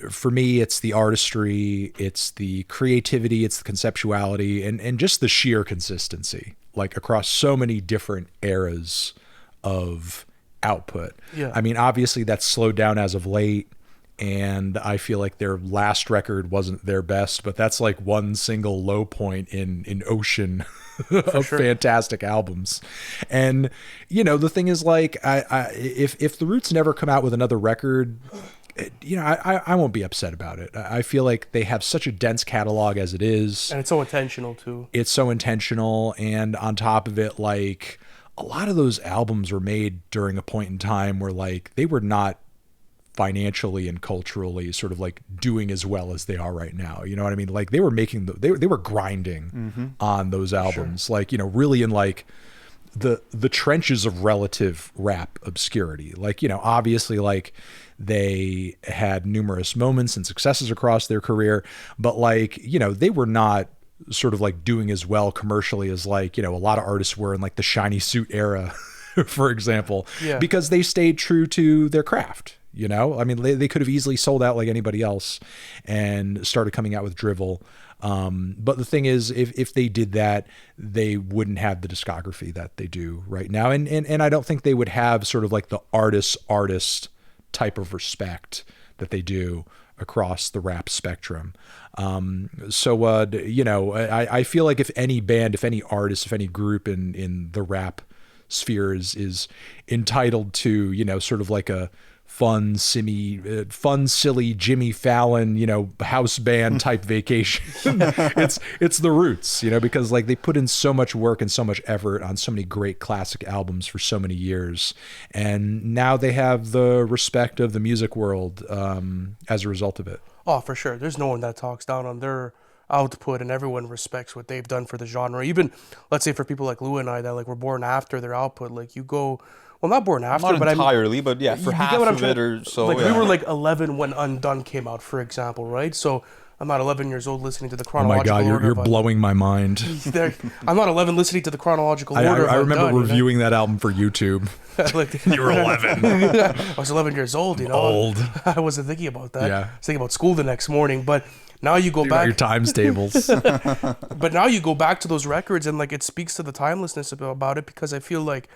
for me, it's the artistry, it's the creativity, it's the conceptuality, and just the sheer consistency, like across so many different eras of output. Yeah. I mean, obviously that's slowed down as of late, and I feel like their last record wasn't their best, but that's like one single low point in ocean of fantastic albums. And the thing is, like, if the Roots never come out with another record, I won't be upset about it. I feel like they have such a dense catalog as it is. And it's so intentional too. It's so intentional. And on top of it, like a lot of those albums were made during a point in time where like they were not financially and culturally sort of like doing as well as they are right now. You know what I mean? Like they were making they were grinding on those albums, like, really in like the trenches of relative rap obscurity. Like, obviously like they had numerous moments and successes across their career, but like, they were not sort of like doing as well commercially as like, a lot of artists were in like the shiny suit era, for example, because they stayed true to their craft. I mean, they could have easily sold out like anybody else and started coming out with drivel. But the thing is, if they did that, they wouldn't have the discography that they do right now. And I don't think they would have sort of like the artist type of respect that they do across the rap spectrum. I feel like if any band, if any artist, if any group in the rap sphere is entitled to, sort of like a fun, silly Jimmy Fallon, house band type vacation, it's the Roots, because like they put in so much work and so much effort on so many great classic albums for so many years, and now they have the respect of the music world as a result of it. Oh, for sure. There's no one that talks down on their output, and everyone respects what they've done for the genre. Even, let's say, for people like Lou and I that like were born after their output, like you go, well, not born after, not but entirely, but yeah, for half of it or so. Like we were like 11 when Undone came out, for example, right? So I'm not 11 years old listening to the chronological order. Oh my God, you're blowing my mind. I'm not 11 listening to the chronological order. I remember reviewing that album for YouTube. You were 11. I was 11 years old, Old. I wasn't thinking about that. Yeah. I was thinking about school the next morning, but now you go Think back. about your times tables. But now you go back to those records, and like it speaks to the timelessness about it, because I feel like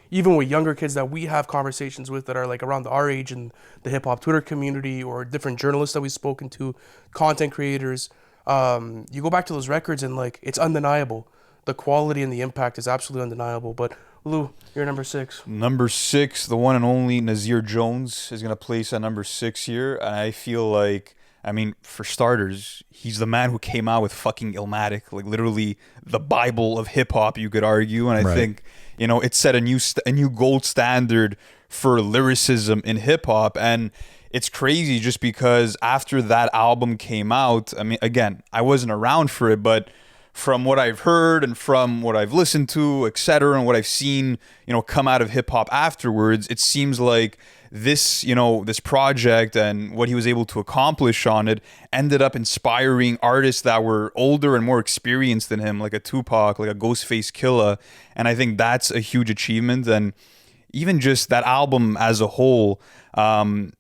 even with younger kids that we have conversations with that are like around our age in the hip hop Twitter community, or different journalists that we've spoken to, content creators, you go back to those records and like it's undeniable. The quality and the impact is absolutely undeniable. But Lou, you're number 6. Number 6, the one and only Nazir Jones is going to place at number 6 here. And I feel like, I mean, for starters, he's the man who came out with fucking Illmatic, like literally the Bible of hip hop, you could argue. And I think, it set a new gold standard for lyricism in hip hop. And it's crazy just because after that album came out, I mean, again, I wasn't around for it, but from what I've heard and from what I've listened to, etc., and what I've seen, come out of hip hop afterwards, it seems like this, this project and what he was able to accomplish on it ended up inspiring artists that were older and more experienced than him, like a Tupac, like a Ghostface Killah. And I think that's a huge achievement. And even just that album as a whole, I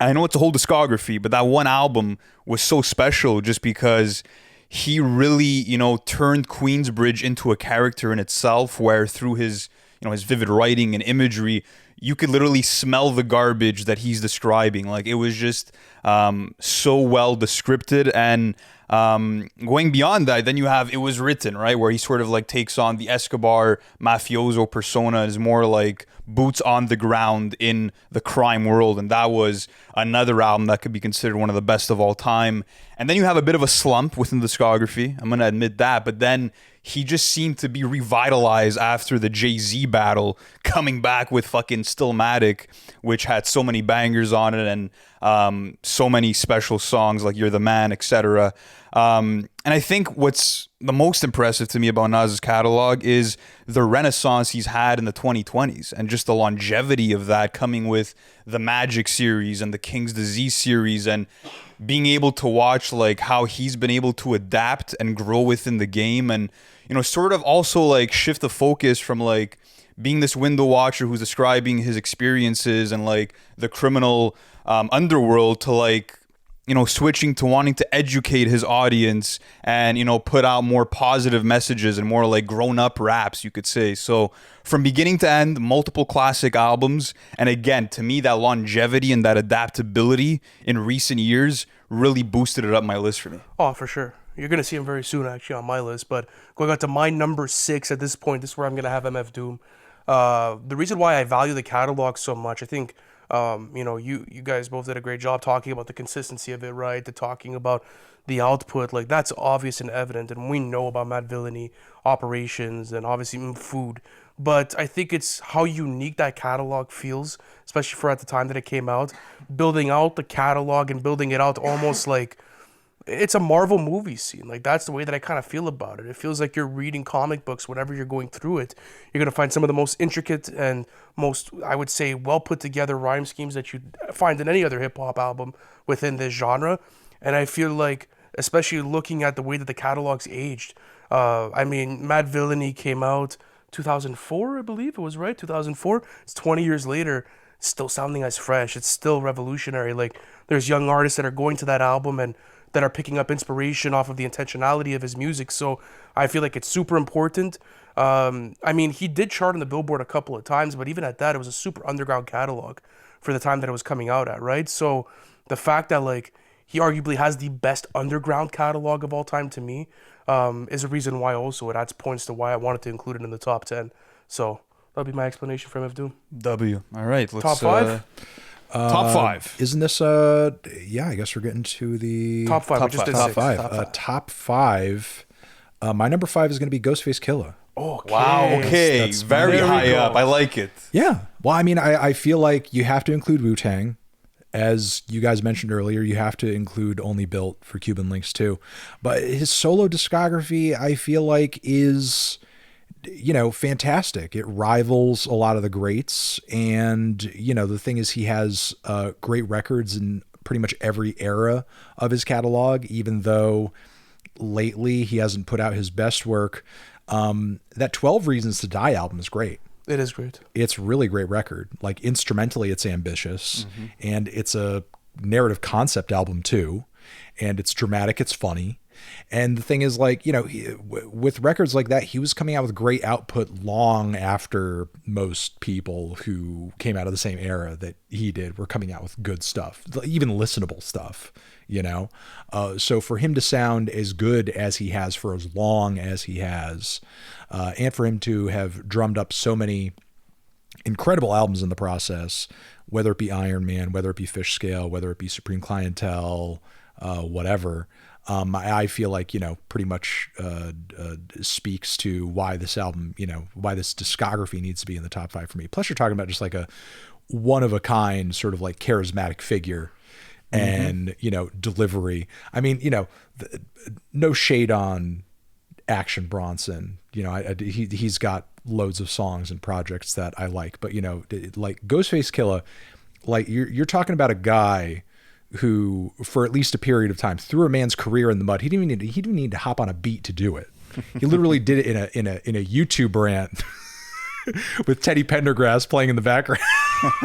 know it's a whole discography, but that one album was so special just because he really, turned Queensbridge into a character in itself, where through his, his vivid writing and imagery, you could literally smell the garbage that he's describing. Like, it was just so well descripted. And going beyond that, then you have It Was Written, right? Where he sort of like takes on the Escobar mafioso persona, is more like boots on the ground in the crime world. And that was another album that could be considered one of the best of all time. And then you have a bit of a slump within the discography. I'm going to admit that. But then he just seemed to be revitalized after the Jay-Z battle, coming back with fucking Stillmatic, which had so many bangers on it and so many special songs like You're the Man, etc. And I think what's the most impressive to me about Nas's catalog is the renaissance he's had in the 2020s and just the longevity of that, coming with the Magic series and the King's Disease series, and being able to watch like how he's been able to adapt and grow within the game, and sort of also like shift the focus from like being this window watcher who's describing his experiences and like the criminal underworld to like switching to wanting to educate his audience and put out more positive messages and more like grown-up raps, you could say. So from beginning to end, multiple classic albums, and again, to me, that longevity and that adaptability in recent years really boosted it up my list for me. Oh, for sure. You're going to see him very soon, actually, on my list. But going on to my number 6 at this point, this is where I'm going to have MF Doom. The reason why I value the catalog so much, I think, you guys both did a great job talking about the consistency of it, right? The talking about the output, like that's obvious and evident, and we know about Mad Villainy, operations, and obviously food. But I think it's how unique that catalog feels, especially for at the time that it came out. Building out the catalog and building it out almost like it's a Marvel movie scene. Like that's the way that I kind of feel about it. It feels like you're reading comic books whenever you're going through it. You're going to find some of the most intricate and most, I would say, well put together rhyme schemes that you'd find in any other hip hop album within this genre. And I feel like, especially looking at the way that the catalog's aged, Mad Villainy came out 2004, I believe it was, right? 2004. It's 20 years later, still sounding as fresh. It's still revolutionary. Like there's young artists that are going to that album and that are picking up inspiration off of the intentionality of his music. So I feel like it's super important. He did chart on the Billboard a couple of times, but even at that, it was a super underground catalog for the time that it was coming out at, right? So the fact that like he arguably has the best underground catalog of all time to me is a reason why also it adds points to why I wanted to include it in the top 10. So that'll be my explanation for MF Doom. W. All right. Let's, top 5? Top 5. Isn't this I guess we're getting to the top 5. We just did top 6. 5. Top 5. My number 5 is going to be Ghostface Killah. Okay. Wow. Okay. That's very high up. I like it. Yeah. Well, I feel like you have to include Wu-Tang. As you guys mentioned earlier, you have to include Only Built for Cuban Links too. But his solo discography, I feel like, is fantastic. It rivals a lot of the greats. And, the thing is, he has great records in pretty much every era of his catalog, even though lately he hasn't put out his best work. That 12 Reasons to Die album is great. It is great. It's a really great record. Like instrumentally, it's ambitious, and it's a narrative concept album too. And it's dramatic. It's funny. And the thing is, like, with records like that, he was coming out with great output long after most people who came out of the same era that he did were coming out with good stuff, even listenable stuff, So for him to sound as good as he has for as long as he has, and for him to have drummed up so many incredible albums in the process, whether it be Iron Man, whether it be Fish Scale, whether it be Supreme Clientele, whatever, I feel like, pretty much speaks to why this album, why this discography needs to be in the top 5 for me. Plus, you're talking about just like a one-of-a-kind sort of like charismatic figure and, delivery. No shade on Action Bronson. He's got loads of songs and projects that I like. But, like Ghostface Killah, like you're talking about a guy who, for at least a period of time, threw a man's career in the mud. He didn't even need to hop on a beat to do it. He literally did it in a YouTube rant with Teddy Pendergrass playing in the background.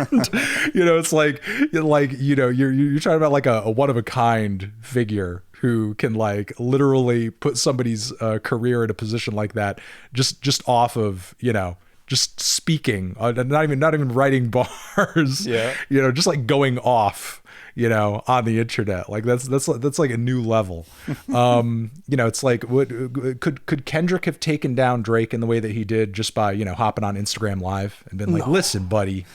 It's like you're talking about like a one of a kind figure who can like literally put somebody's career in a position like that just off of just speaking, not even writing bars, just like going off on the internet. Like that's like a new level. It's like, what could Kendrick have taken down Drake in the way that he did just by, hopping on Instagram Live and been like, listen, buddy,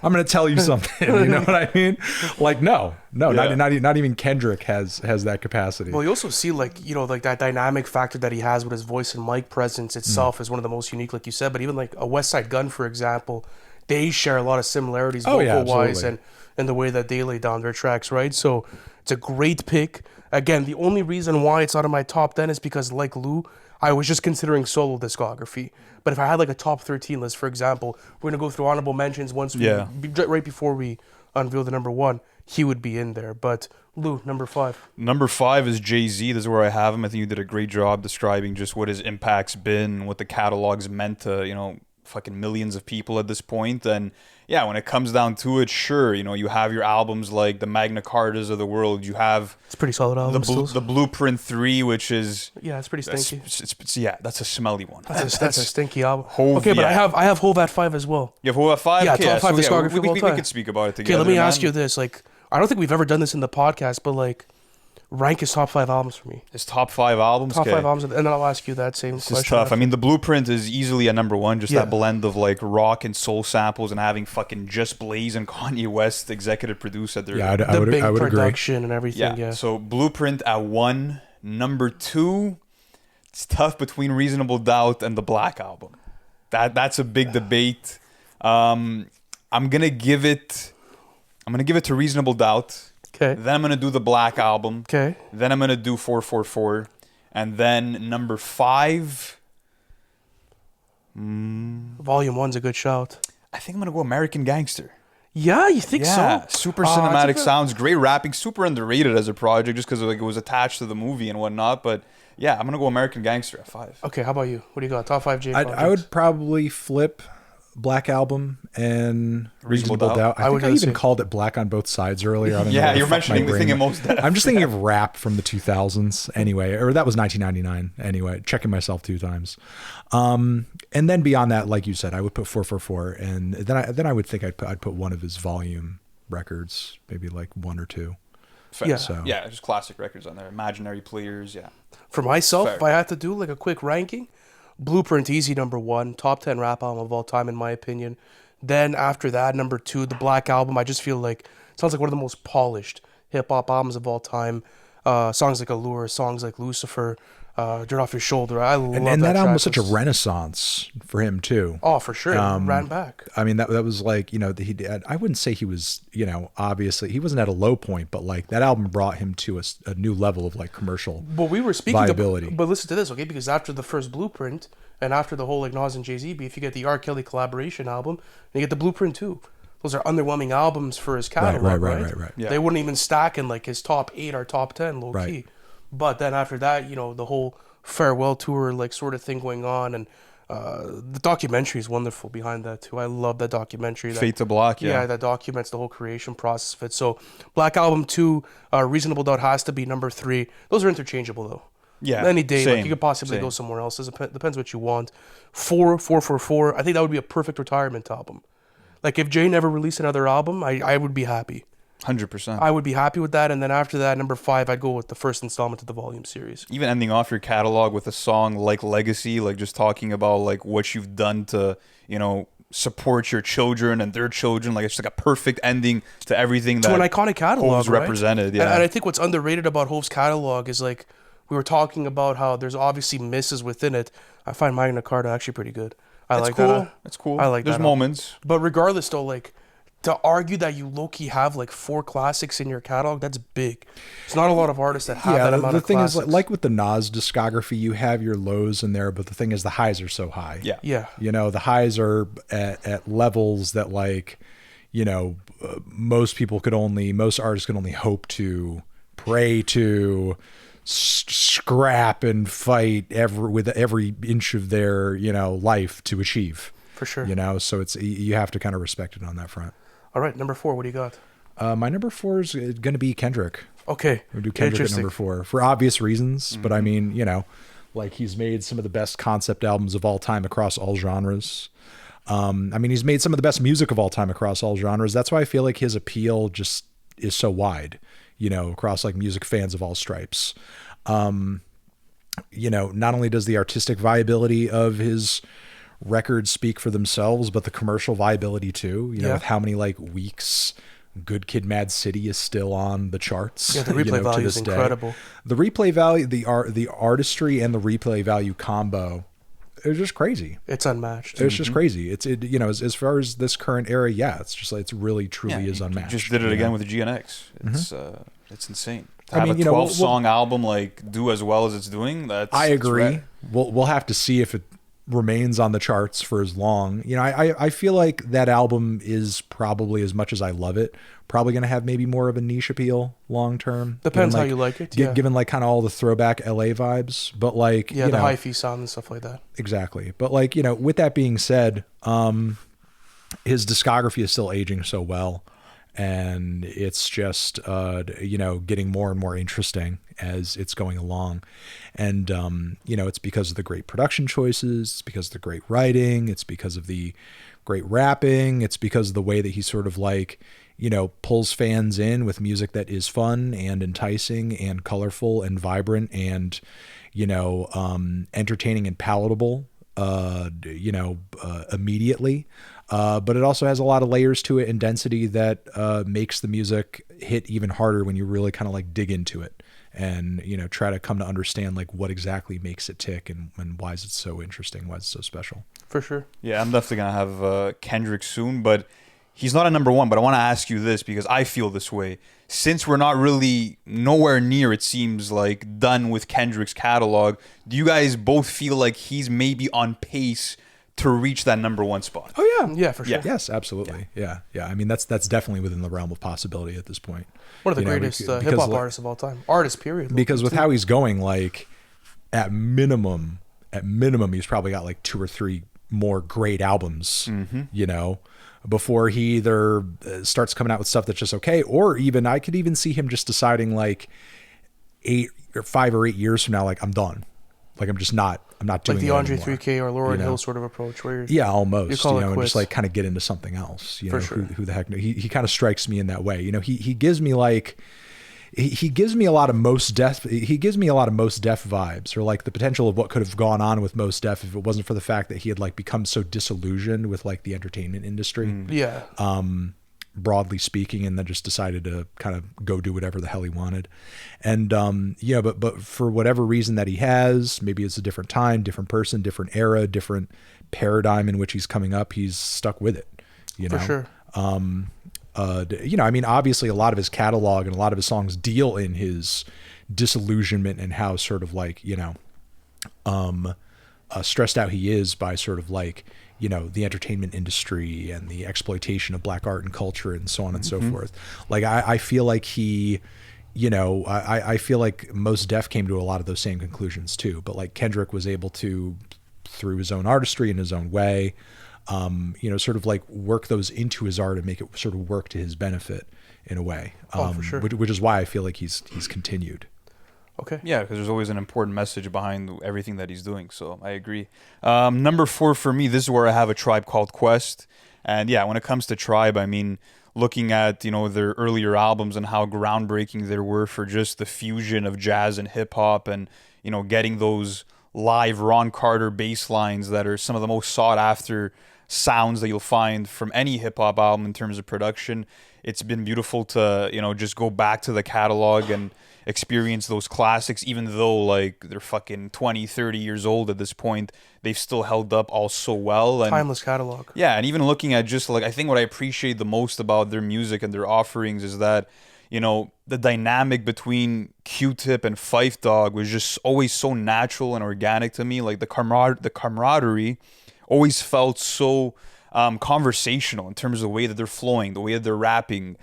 I'm going to tell you something. You know what I mean? Like, no, not even Kendrick has that capacity. Well, you also see like that dynamic factor that he has with his voice and mic presence itself is one of the most unique, like you said. But even like a West Side Gun, for example, they share a lot of similarities vocal wise and the way that they lay down their tracks, right? So it's a great pick. Again, the only reason why it's out of my top 10 is because, like Lou, I was just considering solo discography. But if I had like a top 13 list, for example, we're gonna go through honorable mentions right before we unveil the number one. He would be in there. But Lou, number 5. Number 5 is Jay-Z. This is where I have him. I think you did a great job describing just what his impact's been, what the catalog's meant to, fucking millions of people at this point. And yeah, when it comes down to it, sure, you have your albums like the Magna Cartas of the world. You have it's pretty solid album. The Blueprint 3, which is it's pretty stinky. That's a smelly one. That's a stinky album. Hove, okay, but I have Hove at 5 as well. You have Hove at 5? Yeah, top 5 discography of all time. We could speak about it together. Okay, let me ask you this. Like, I don't think we've ever done this in the podcast, but like, rank his top 5 albums for me. His top 5 albums? Top 5 albums, and then I'll ask you that same question. It's tough. I mean, the Blueprint is easily a number 1, just that blend of like rock and soul samples and having fucking Just Blaze and Kanye West executive produce at their the big production and everything. Yeah. So Blueprint at 1. Number 2, it's tough between Reasonable Doubt and the Black Album. That's a big debate. I'm gonna give it to Reasonable Doubt. Okay. Then I'm going to do the Black Album. Okay. Then I'm going to do 444. And then number 5. Volume 1's a good shout. I think I'm going to go American Gangster. Yeah, you think so? Super cinematic sounds, great rapping, super underrated as a project just because like, it was attached to the movie and whatnot. But yeah, I'm going to go American Gangster at 5. Okay, how about you? What do you got? Top 5 J I would probably flip Black Album and Reasonable Doubt. I think I even called it Black on Both Sides earlier. I don't know you're mentioning the thing in most depth. I'm just thinking of rap from the 2000s anyway, or that was 1999 anyway, checking myself 2 times. And then beyond that, like you said, I would put 444, and then I would think I'd put one of his volume records, maybe like 1 or 2. Fair. Yeah, just classic records on there. Imaginary Players, yeah. For myself, if I had to do like a quick ranking, Blueprint, easy number 1, top 10 rap album of all time in my opinion. Then after that, number 2, the Black Album. I just feel like it sounds like one of the most polished hip hop albums of all time. Songs like Allure, songs like Lucifer, Dirt Off Your Shoulder. I love that. And that album was track. such a renaissance for him too. Oh, for sure. Ran back. I mean, that was like, he did, I wouldn't say he was, obviously he wasn't at a low point, but like that album brought him to a new level of like commercial we were speaking viability. But listen to this, okay? Because after the first Blueprint and after the whole like Nas and Jay-Z beef, you get the R. Kelly collaboration album and you get the Blueprint 2. Those are underwhelming albums for his catalog, right? Yeah. They wouldn't even stack in like his top 8 or top 10 low key. But then after that, the whole farewell tour like sort of thing going on, and the documentary is wonderful behind that too. I love that documentary. Fade to Black, that documents the whole creation process of it. So Black Album 2, Reasonable Doubt has to be number 3. Those are interchangeable though. Yeah, any day, like you could possibly go somewhere else. It depends what you want. 444. I think that would be a perfect retirement album. Like if Jay never released another album, I would be happy. 100%. I would be happy with that. And then after that, number 5, I'd go with the first installment of the volume series. Even ending off your catalog with a song like Legacy, like just talking about like what you've done to, support your children and their children. Like it's just like a perfect ending to everything that to an iconic catalog, Hove's represented. Yeah. And I think what's underrated about Hove's catalog is like we were talking about how there's obviously misses within it. I find Magna Carta actually pretty good. I like that. It's cool. I like that. There's moments. But regardless though, like to argue that you low-key have like 4 classics in your catalog, that's big. It's not a lot of artists that have that amount of classics. The thing is, like with the Nas discography, you have your lows in there, but the thing is the highs are so high. Yeah. The highs are at levels that like, most artists can only hope to, pray to, scrap and fight with every inch of their, life to achieve. For sure. So you have to kind of respect it on that front. All right, number 4, what do you got? My number 4 is going to be Kendrick. Okay. We'll do Kendrick at number 4 for obvious reasons. Mm-hmm. But I mean, like he's made some of the best concept albums of all time across all genres. He's made some of the best music of all time across all genres. That's why I feel like his appeal just is so wide, across like music fans of all stripes. Not only does the artistic viability of his records speak for themselves, but the commercial viability too, with how many like weeks Good Kid, Mad City is still on the charts. Yeah, the replay value is incredible. The replay value, the artistry and the replay value combo, it's just crazy. It's unmatched. It's just crazy. As far as this current era, it's just like, it's really truly is unmatched. Just did it again with the GNX. It's insane. To have a 12-song album do as well as it's doing. I agree. We'll have to see if it remains on the charts for as long. I feel like that album is probably, as much as I love it, probably going to have maybe more of a niche appeal long term. Depends how you like it. Given like kind of all the throwback LA vibes, but like the hi-fi sound and stuff like that. Exactly. But like with that being said, his discography is still aging so well. And it's just, getting more and more interesting as it's going along. And, it's because of the great production choices. It's because of the great writing. It's because of the great rapping. It's because of the way that he sort of like, pulls fans in with music that is fun and enticing and colorful and vibrant and, entertaining and palatable, immediately. But it also has a lot of layers to it and density that makes the music hit even harder when you really kind of like dig into it and, try to come to understand like what exactly makes it tick and why is it so interesting, why is it so special. For sure. Yeah, I'm definitely going to have Kendrick soon, but he's not a number one. But I want to ask you this because I feel this way. Since we're not really nowhere near, it seems like, done with Kendrick's catalog, do you guys both feel like he's maybe on pace to reach that number one spot? Oh yeah, yeah, for sure. Yes, absolutely. Yeah. I mean, that's definitely within the realm of possibility at this point. One of the greatest hip hop artists of all time, artist period. Because with how he's going, like at minimum, he's probably got like 2 or 3 more great albums. Before he either starts coming out with stuff that's just okay, or even I could even see him just deciding like 5 or 8 years from now, like I'm done. Like I'm not doing like the it Andre anymore. 3K or Lauryn Hill sort of approach, where almost, and just like kind of get into something else. For sure. Who the heck? He kind of strikes me in that way. He gives me like he gives me a lot of Mos Def. He gives me a lot of Mos Def vibes, or like the potential of what could have gone on with Mos Def if it wasn't for the fact that he had like become so disillusioned with like the entertainment industry. Yeah. Broadly speaking, and then just decided to kind of go do whatever the hell he wanted. And, but for whatever reason that he has, maybe it's a different time, different person, different era, different paradigm in which he's coming up, he's stuck with it, For sure. I mean, obviously a lot of his catalog and a lot of his songs deal in his disillusionment and how sort of like, stressed out he is by sort of like, the entertainment industry and the exploitation of black art and culture and so on and so forth. Like, I feel like he, I feel like Mos Def came to a lot of those same conclusions too, but like Kendrick was able to, through his own artistry in his own way, sort of like work those into his art and make it sort of work to his benefit in a way. For sure. Which is why I feel like he's continued. Okay. Yeah, because there's always an important message behind everything that he's doing. So I agree. Number 4 for me, this is where I have A Tribe Called Quest. And yeah, when it comes to Tribe, I mean, looking at, their earlier albums and how groundbreaking they were for just the fusion of jazz and hip hop and, getting those live Ron Carter bass lines that are some of the most sought after sounds that you'll find from any hip hop album in terms of production. It's been beautiful to, just go back to the catalog and experience those classics, even though like they're fucking 20, 30 years old at this point. They've still held up all so well. And timeless catalog. Yeah, and even looking at just like, I think what I appreciate the most about their music and their offerings is that, the dynamic between Q-Tip and Phife Dawg was just always so natural and organic to me. Like the camaraderie always felt so conversational in terms of the way that they're flowing, the way that they're rapping.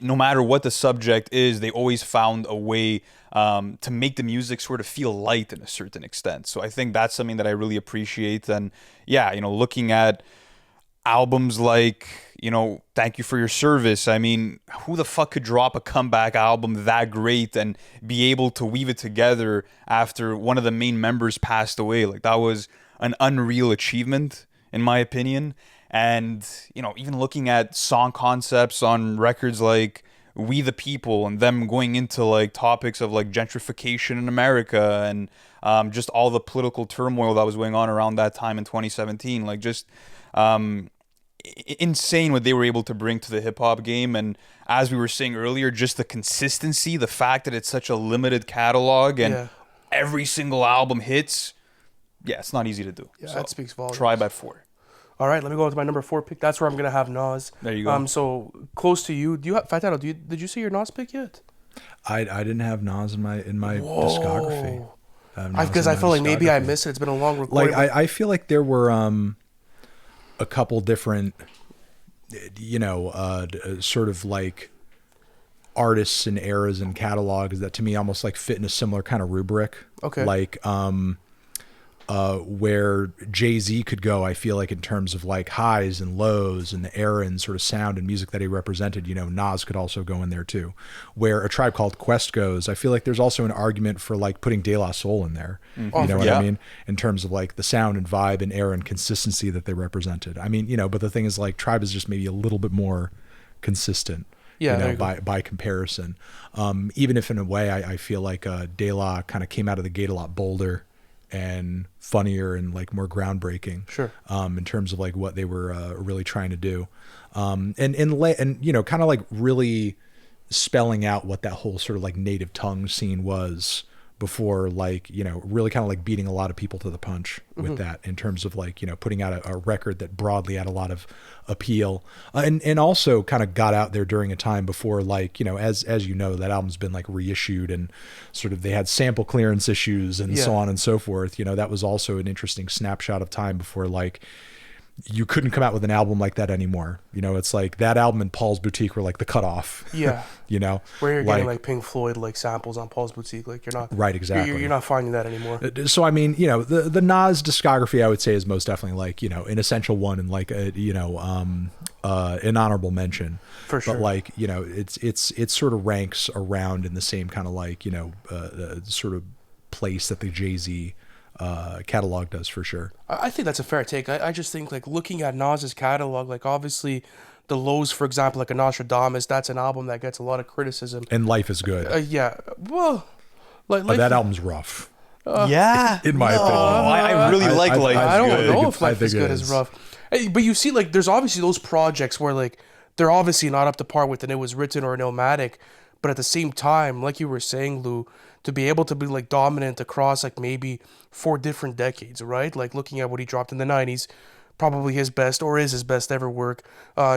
No matter what the subject is, they always found a way to make the music sort of feel light in a certain extent. So I think that's something that I really appreciate. And yeah, looking at albums like, Thank You For Your Service. I mean, who the fuck could drop a comeback album that great and be able to weave it together after one of the main members passed away? Like, that was an unreal achievement, in my opinion. And, you know, even looking at song concepts on records like We the People, and them going into like topics of like gentrification in America, and just all the political turmoil that was going on around that time in 2017, like just insane what they were able to bring to the hip hop game. And as we were saying earlier, just the consistency, the fact that it's such a limited catalog and every single album hits. Yeah, it's not easy to do. Yeah, So that speaks volumes. Tribe at 4. All right, let me go with my number 4 pick. That's where I'm gonna have Nas. There you go. So close to you. Do you have Fantano? Did you see your Nas pick yet? I didn't have Nas in my discography. Because I feel like maybe I missed it. It's been a long recording. Like I feel like there were a couple different, sort of like artists and eras and catalogs that to me almost like fit in a similar kind of rubric. Okay. Like where Jay-Z could go, I feel like in terms of like highs and lows and the era and sort of sound and music that he represented, Nas could also go in there too. Where A Tribe Called Quest goes, I feel like there's also an argument for like putting De La Soul in there. You know what I mean? In terms of like the sound and vibe and era and consistency that they represented. I mean, but the thing is like Tribe is just maybe a little bit more consistent. By comparison. Even if in a way I feel like De La kind of came out of the gate a lot bolder and funnier and like more groundbreaking. Sure. In terms of like what they were really trying to do. And kind of like really spelling out what that whole sort of like native tongue scene was before, like, really kind of like beating a lot of people to the punch with that in terms of like, putting out a record that broadly had a lot of appeal, and also kind of got out there during a time before, like, as that album's been like reissued and sort of they had sample clearance issues and so on and so forth. That was also an interesting snapshot of time before, like, you couldn't come out with an album like that anymore. It's like that album and Paul's Boutique were like the cutoff. Yeah. Where you're getting like Pink Floyd like samples on Paul's Boutique, like you're not right. Exactly. You're not finding that anymore. So I mean, the Nas discography, I would say, is most definitely like an essential one and like a an honorable mention. For sure. But like it sort of ranks around in the same kind of like sort of place that the Jay-Z catalog does, for sure. I think that's a fair take. I just think, like, looking at Nas's catalog, like, obviously the lows, for example, like a Nostradamus, that's an album that gets a lot of criticism. And Life is Good. Yeah. Well, like that album's rough. Yeah. In my opinion. I really like Life is Good. I don't know if Life is Good is rough. But you see, like, there's obviously those projects where, like, they're obviously not up to par with an It Was Written or an Illmatic, but at the same time, like you were saying, Lou, to be able to be like dominant across like maybe 4 different decades, right? Like looking at what he dropped in the 90s, probably his best or is his best ever work,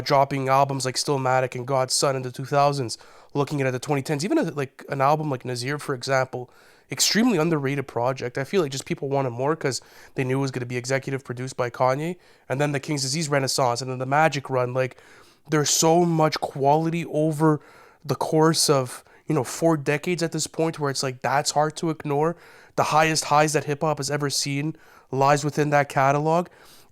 dropping albums like Stillmatic and God's Son in the 2000s, looking at the 2010s, even like an album like Nazir, for example, extremely underrated project. I feel like just people wanted more because they knew it was going to be executive produced by Kanye, and then the King's Disease Renaissance and then the Magic Run. Like, there's so much quality over the course of 4 decades at this point, where it's like that's hard to ignore. The highest highs that hip hop has ever seen lies within that catalog,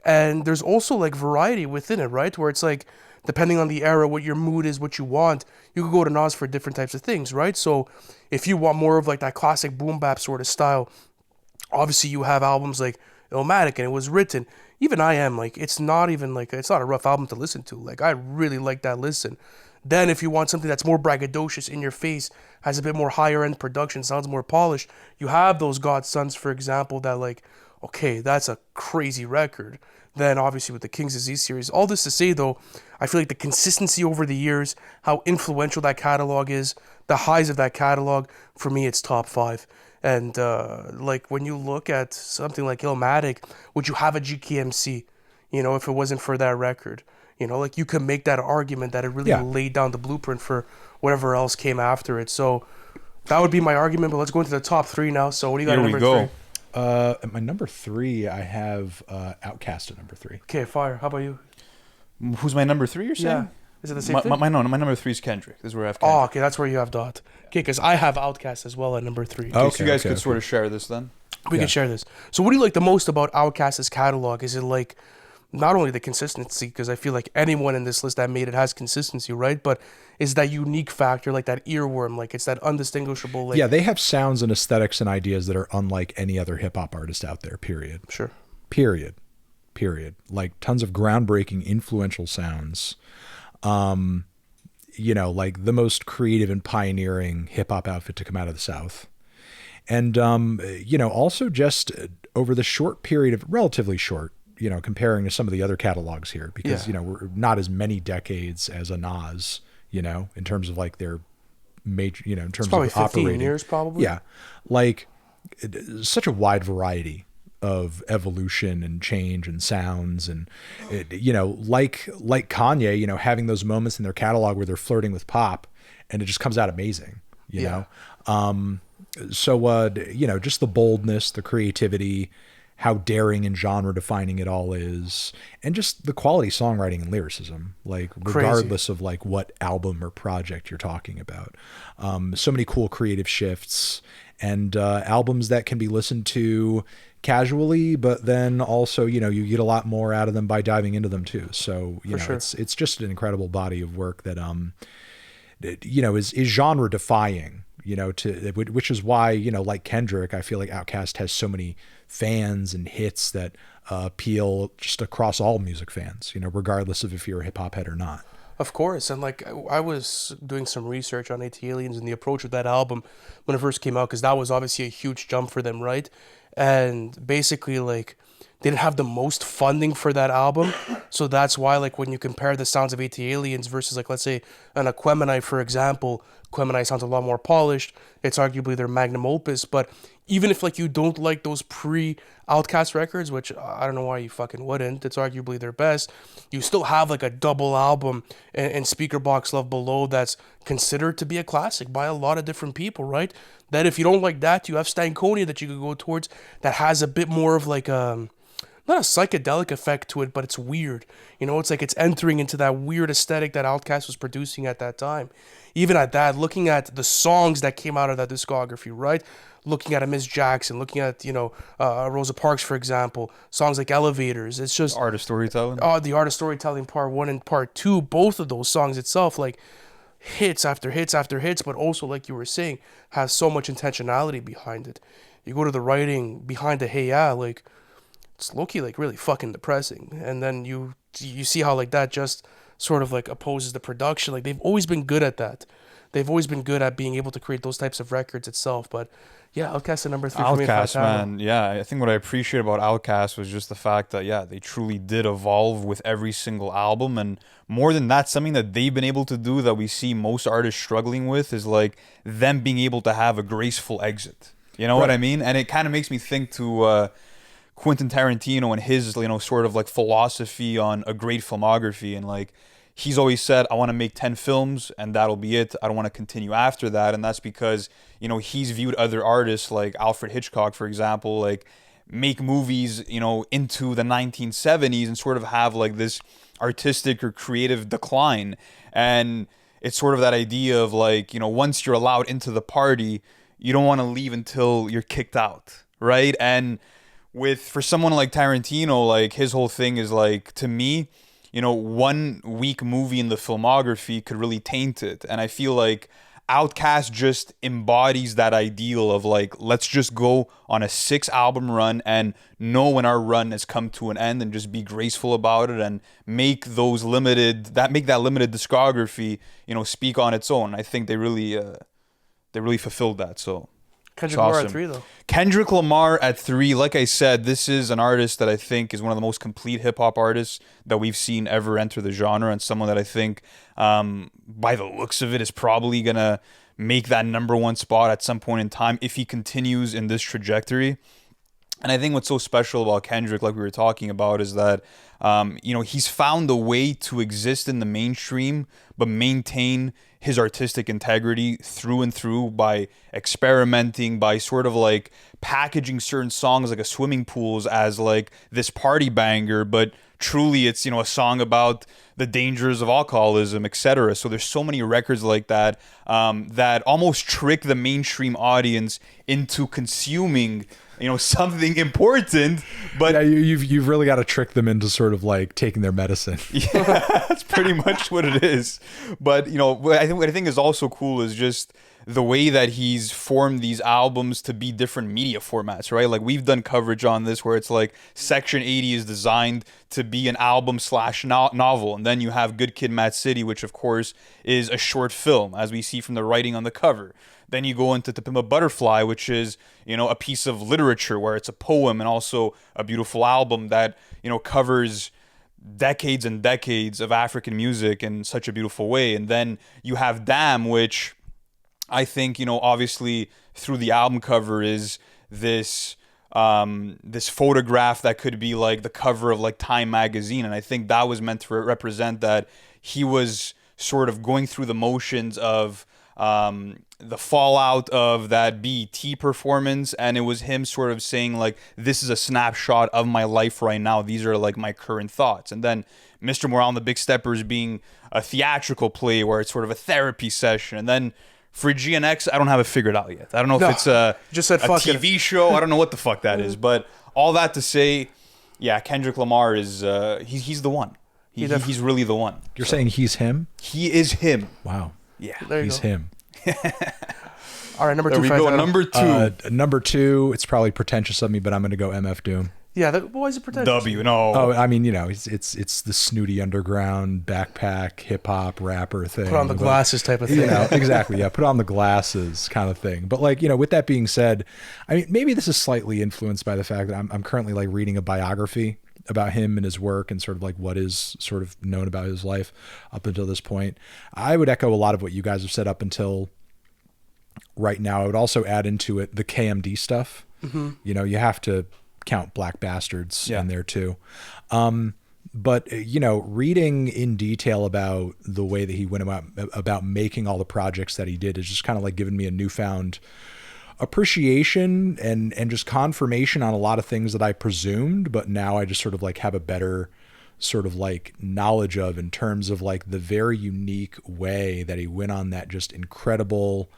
and there's also like variety within it, right? Where it's like, depending on the era, what your mood is, what you want, you could go to Nas for different types of things, right? So if you want more of like that classic boom bap sort of style, obviously you have albums like Illmatic and It Was Written. Even I Am, like, it's not a rough album to listen to. Like, I really like that listen. Then if you want something that's more braggadocious, in your face, has a bit more higher end production, sounds more polished, you have those God's Sons, for example, that like, okay, that's a crazy record. Then obviously with the King's Disease series. All this to say though, I feel like the consistency over the years, how influential that catalog is, the highs of that catalog, for me it's top 5. And like when you look at something like Illmatic, would you have a GKMC, if it wasn't for that record? Like you could make that argument that it really laid down the blueprint for whatever else came after it. So that would be my argument, but let's go into the top 3 now. So what do you got at number 3? At my number 3, I have Outkast at number 3. Okay, fire. How about you? Who's my number 3, you're saying? Yeah. Is it the same thing? My number 3 is Kendrick. This is where I have Kendrick. Oh, okay, that's where you have Dot. Okay, because I have Outkast as well at number 3. Okay, so you guys could sort of share this then? We can share this. So what do you like the most about Outkast's catalog? Is it like not only the consistency, because I feel like anyone in this list that made it has consistency, right? But is that unique factor, like that earworm, like it's that undistinguishable. Like, yeah, they have sounds and aesthetics and ideas that are unlike any other hip hop artist out there. Period. Sure. Period. period. Like tons of groundbreaking, influential sounds. You know, like the most creative and pioneering hip hop outfit to come out of the South. And, you know, also just over the short period of relatively short, you know, comparing to some of the other catalogs here, because, you know, we're not as many decades as a Nas, you know, in terms of like their major, you know, in terms probably of 15 operating. years probably. Yeah. Like such a wide variety of evolution and change and sounds. And, you know, like Kanye, you know, having those moments in their catalog where they're flirting with pop and it just comes out amazing, you know? So, you know, just the boldness, the creativity, how daring and genre defining it all is, and just the quality songwriting and lyricism, like regardless of like what album or project you're talking about. So many cool creative shifts and albums that can be listened to casually, but then also, you know, you get a lot more out of them by diving into them too. So, you know, it's just an incredible body of work that, you know, is genre defying, you know, which is why, you know, like Kendrick, I feel like Outkast has so many fans and hits that appeal just across all music fans, you know, regardless of if you're a hip hop head or not. Of course, and like I was doing some research on ATLiens and the approach of that album when it first came out, because that was obviously a huge jump for them, right? And basically, like, they didn't have the most funding for that album, so that's why, like, when you compare the sounds of ATLiens versus, like, let's say an Aquemini, for example, Aquemini sounds a lot more polished. It's arguably their magnum opus, but even if, like, you don't like those pre-Outkast records, which I don't know why you fucking wouldn't, it's arguably their best, you still have, like, a double album in Speakerboxx Love Below that's considered to be a classic by a lot of different people, right? That if you don't like that, you have Stankonia that you could go towards that has a bit more of, like, not a psychedelic effect to it, but it's weird. You know, it's like it's entering into that weird aesthetic that Outkast was producing at that time. Even at that, looking at the songs that came out of that discography, right? Looking at a Miss Jackson, looking at, you know, Rosa Parks, for example, songs like Elevators. It's just Art of Storytelling. The Art of Storytelling Part 1 and Part 2, both of those songs itself, like hits after hits after hits, but also, like you were saying, has so much intentionality behind it. You go to the writing behind the Hey Ya, like, it's low-key, like, really fucking depressing. And then you see how, like, that just sort of, like, opposes the production. Like, they've always been good at that. They've always been good at being able to create those types of records itself. But yeah, Outkast at number 3 for me. Outkast, man. Yeah, I think what I appreciate about Outkast was just the fact that, yeah, they truly did evolve with every single album. And more than that, something that they've been able to do that we see most artists struggling with is, like, them being able to have a graceful exit. You know what I mean? And it kind of makes me think to Quentin Tarantino and his, you know, sort of like philosophy on a great filmography. And, like, he's always said, I want to make 10 films and that'll be it. I don't want to continue after that. And that's because, you know, he's viewed other artists like Alfred Hitchcock, for example, like, make movies, you know, into the 1970s and sort of have, like, this artistic or creative decline. And it's sort of that idea of, like, you know, once you're allowed into the party, you don't want to leave until you're kicked out, right? And for someone like Tarantino, like, his whole thing is, like, to me, you know, one weak movie in the filmography could really taint it. And I feel like Outkast just embodies that ideal of, like, let's just go on a 6-album run and know when our run has come to an end and just be graceful about it and make that limited discography, you know, speak on its own. I think they really fulfilled that. So Kendrick Lamar at 3, though. Kendrick Lamar at 3. Like I said, this is an artist that I think is one of the most complete hip-hop artists that we've seen ever enter the genre, and someone that I think, by the looks of it, is probably going to make that number 1 spot at some point in time if he continues in this trajectory. And I think what's so special about Kendrick, like we were talking about, is that, you know, he's found a way to exist in the mainstream, but maintain his artistic integrity through and through by experimenting, by sort of, like, packaging certain songs like a Swimming Pools as, like, this party banger, but truly it's, you know, a song about the dangers of alcoholism, etc. So there's so many records like that that almost trick the mainstream audience into consuming, you know, something important, but yeah, you've really got to trick them into sort of, like, taking their medicine. Yeah, that's pretty much what it is. But, you know, what I think is also cool is just the way that he's formed these albums to be different media formats, right? Like we've done coverage on this where it's like Section 80 is designed to be an album slash novel. And then you have Good Kid, Mad City, which of course is a short film, as we see from the writing on the cover. Then you go into To Pimp a Butterfly, which is, you know, a piece of literature where it's a poem and also a beautiful album that, you know, covers decades and decades of African music in such a beautiful way. And then you have Damn, which I think, you know, obviously through the album cover is this this photograph that could be like the cover of like Time magazine. And I think that was meant to represent that he was sort of going through the motions of the fallout of that BET performance, and it was him sort of saying like, this is a snapshot of my life right now, these are like my current thoughts. And then Mr. Morale and the Big Steppers being a theatrical play where it's sort of a therapy session. And then for GNX, I don't have it figured out yet. I don't know if it's a TV show. I don't know what the fuck that is. But all that to say, yeah, Kendrick Lamar is he's the one. He's really the one. You're saying he's him? He is him. Wow. Yeah, he's him. All right, number there two. We go. Number two. Number two. It's probably pretentious of me, but I'm going to go MF Doom. Yeah, why is it pretentious? W. No. Oh, I mean, you know, it's the snooty underground backpack hip hop rapper thing. Put on the glasses type of thing. You know, exactly. Yeah, put on the glasses kind of thing. But like, you know, with that being said, I mean, maybe this is slightly influenced by the fact that I'm currently like reading a biography about him and his work and sort of like what is sort of known about his life up until this point. I would echo a lot of what you guys have said up until right now. I would also add into it the KMD stuff. Mm-hmm. You know, you have to count Black Bastards in there too. But, you know, reading in detail about the way that he went about making all the projects that he did is just kind of like given me a newfound appreciation and just confirmation on a lot of things that I presumed, but now I just sort of like have a better sort of like knowledge of in terms of like the very unique way that he went on that just incredible,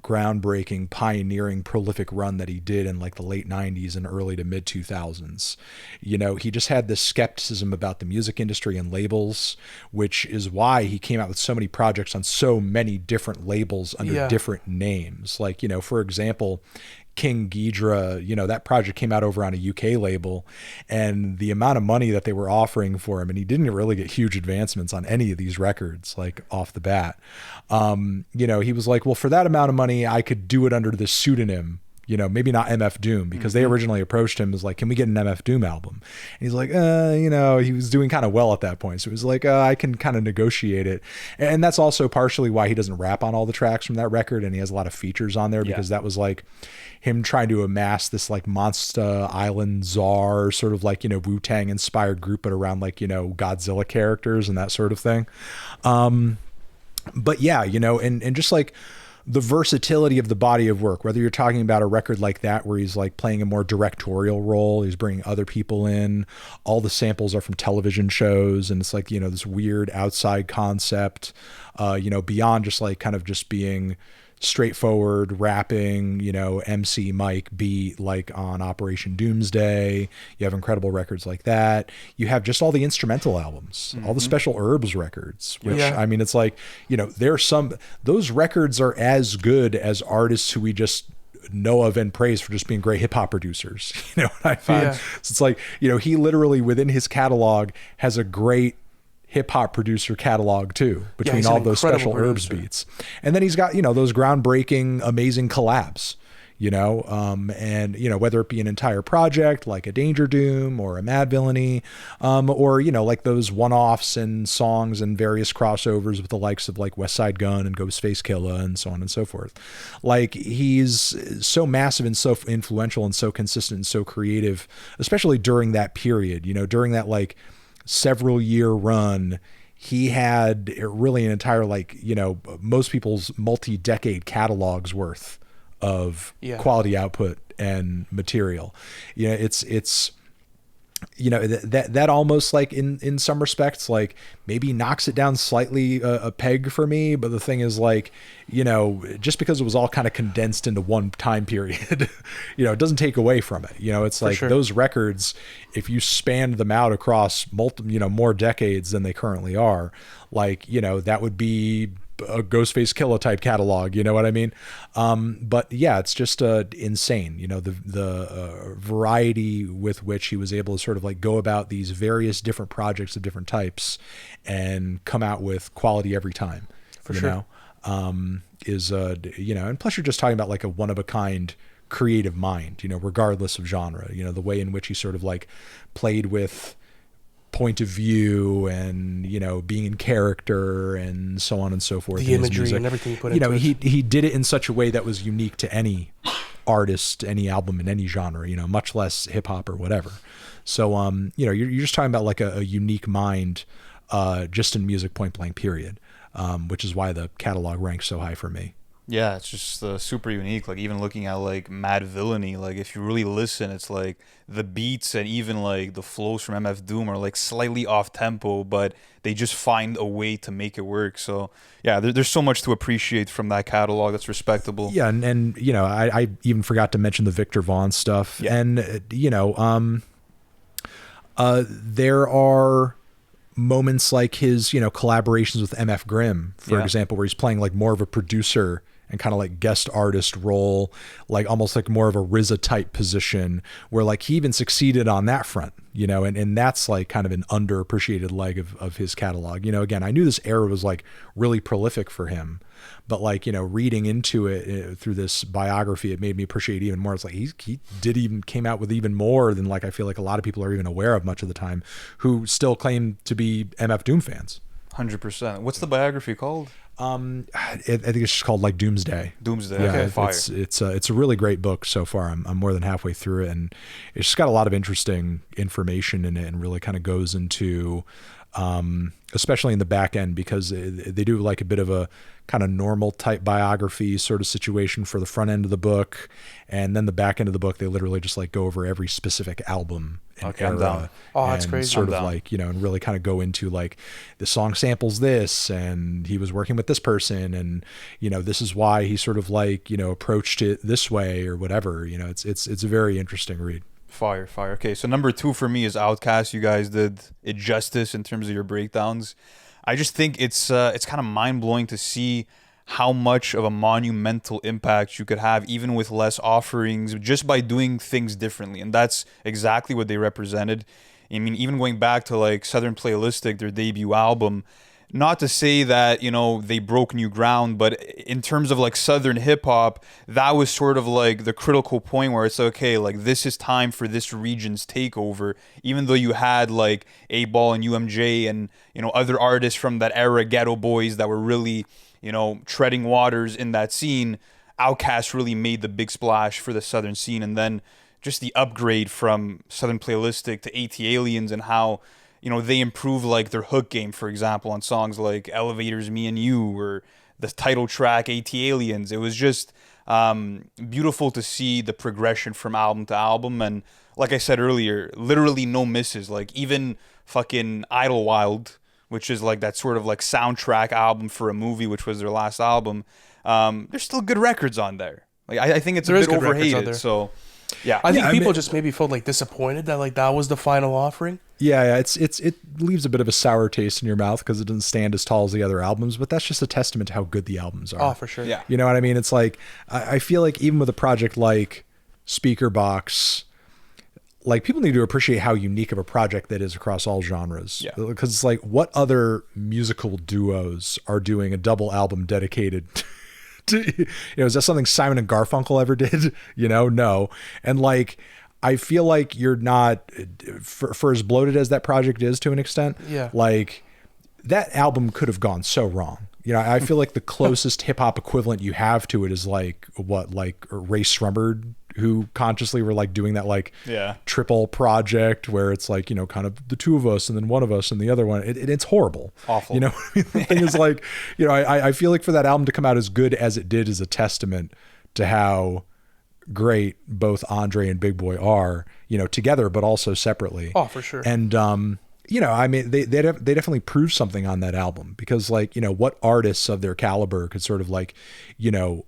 groundbreaking, pioneering, prolific run that he did in like the late 90s and early to mid 2000s. You know, he just had this skepticism about the music industry and labels, which is why he came out with so many projects on so many different labels under different names. Like, you know, for example, King Ghidra, you know, that project came out over on a UK label, and the amount of money that they were offering for him, and he didn't really get huge advancements on any of these records, like off the bat. You know, he was like, well, for that amount of money, I could do it under the pseudonym, you know, maybe not MF Doom, because they originally approached him as like, can we get an MF Doom album? And he's like, you know, he was doing kind of well at that point. So it was like, I can kind of negotiate it. And that's also partially why he doesn't rap on all the tracks from that record. And he has a lot of features on there because that was like him trying to amass this like Monster Island czar sort of like, you know, Wu-Tang inspired group, but around like, you know, Godzilla characters and that sort of thing. But yeah, you know, and just like the versatility of the body of work, whether you're talking about a record like that, where he's like playing a more directorial role, he's bringing other people in, all the samples are from television shows. And it's like, you know, this weird outside concept, you know, beyond just like kind of just being straightforward rapping, you know, MC Mike beat like on Operation Doomsday. You have incredible records like that. You have just all the instrumental albums, all the Special Herbs records, which I mean, it's like, you know, those records are as good as artists who we just know of and praise for just being great hip hop producers. You know what I find? So it's like, you know, he literally within his catalog has a great hip-hop producer catalog too, between all those Special Herbs beats. And then he's got, you know, those groundbreaking, amazing collabs, you know, and, you know, whether it be an entire project like a Danger Doom or a Mad Villainy, or, you know, like those one-offs and songs and various crossovers with the likes of like West Side Gun and Ghostface Killah and so on and so forth. Like, he's so massive and so influential and so consistent and so creative, especially during that period, you know, during that like several year run. He had really an entire, like, you know, most people's multi-decade catalogs worth of quality output and material. You know, it's you know, that almost like in some respects like maybe knocks it down slightly a peg for me. But the thing is, like, you know, just because it was all kind of condensed into one time period, you know, it doesn't take away from it. You know, it's like those records, if you spanned them out across multiple, you know, more decades than they currently are, like, you know, that would be a Ghostface Killer type catalog, you know what I mean? But yeah, it's just insane, you know, the variety with which he was able to sort of like go about these various different projects of different types and come out with quality every time. For sure. You know, and plus you're just talking about like a one of a kind creative mind, you know, regardless of genre, you know, the way in which he sort of like played with point of view and, you know, being in character and so on and so forth. The imagery and everything he put into it. He did it in such a way that was unique to any artist, any album in any genre, you know, much less hip hop or whatever. So, you know, you're just talking about like a unique mind, just in music, point blank period, which is why the catalog ranks so high for me. Yeah, it's just super unique. Like even looking at like Mad Villainy, like if you really listen, it's like the beats and even like the flows from MF Doom are like slightly off tempo, but they just find a way to make it work. So yeah, there's so much to appreciate from that catalog. That's respectable. Yeah, and you know, I even forgot to mention the Victor Vaughn stuff. Yeah. And you know, there are moments like his, you know, collaborations with MF Grimm, for example, where he's playing like more of a producer and kind of like guest artist role, like almost like more of a RZA type position, where like he even succeeded on that front, you know, and that's like kind of an underappreciated leg of his catalog. You know, again, I knew this era was like really prolific for him, but like, you know, reading into it through this biography, it made me appreciate even more. It's like he came out with even more than like I feel like a lot of people are even aware of much of the time, who still claim to be MF Doom fans. 100%. What's the biography called? I think it's just called like Doomsday. Doomsday. Yeah, okay, fire. It's a really great book so far. I'm more than halfway through it, and it's just got a lot of interesting information in it, and really kind of goes into, especially in the back end, because they do like a bit of a kind of normal type biography sort of situation for the front end of the book, and then the back end of the book they literally just like go over every specific album and era. I'm down. Oh, that's crazy. Sort of like, you know, and really kind of go into like the song samples this, and he was working with this person, and you know, this is why he sort of like, you know, approached it this way or whatever. You know, it's a very interesting read. Fire. Okay, so number 2 for me is Outkast. You guys did it justice in terms of your breakdowns. I just think it's kind of mind-blowing to see how much of a monumental impact you could have even with less offerings just by doing things differently. And that's exactly what they represented. I mean, even going back to like Southern Playlistic, their debut album, not to say that, you know, they broke new ground, but in terms of like Southern hip hop, that was sort of like the critical point where it's okay, like this is time for this region's takeover. Even though you had like A-Ball and UMJ and, you know, other artists from that era, Ghetto Boys, that were really, you know, treading waters in that scene, Outkast really made the big splash for the Southern scene. And then just the upgrade from Southern Playlistic to AT-Aliens and how, you know, they improve like their hook game, for example, on songs like Elevators, Me and You, or the title track AT-Aliens. It was just beautiful to see the progression from album to album. And like I said earlier, literally no misses. Like even fucking Idlewild, which is like that sort of like soundtrack album for a movie, which was their last album. There's still good records on there. Like I think it's a bit overhated. So yeah, I think people just maybe felt like disappointed that like that was the final offering. Yeah, it leaves a bit of a sour taste in your mouth because it doesn't stand as tall as the other albums, but that's just a testament to how good the albums are. Oh, for sure. Yeah. You know what I mean? It's like, I feel like even with a project like Speaker Box, like people need to appreciate how unique of a project that is across all genres. Yeah. Because it's like, what other musical duos are doing a double album dedicated to, you know, is that something Simon and Garfunkel ever did? You know, no. And like, I feel like you're not, for as bloated as that project is to an extent, like that album could have gone so wrong. You know, I feel like the closest hip hop equivalent you have to it is like Ray Sremmurd, who consciously were like doing that like triple project where it's like, you know, kind of the two of us and then one of us and the other one. It's horrible. Awful. You know, the thing is like, you know, I feel like for that album to come out as good as it did is a testament to how great both Andre and Big Boy are, you know, together, but also separately. Oh, for sure. And, you know, I mean, they definitely proved something on that album because like, you know, what artists of their caliber could sort of like, you know,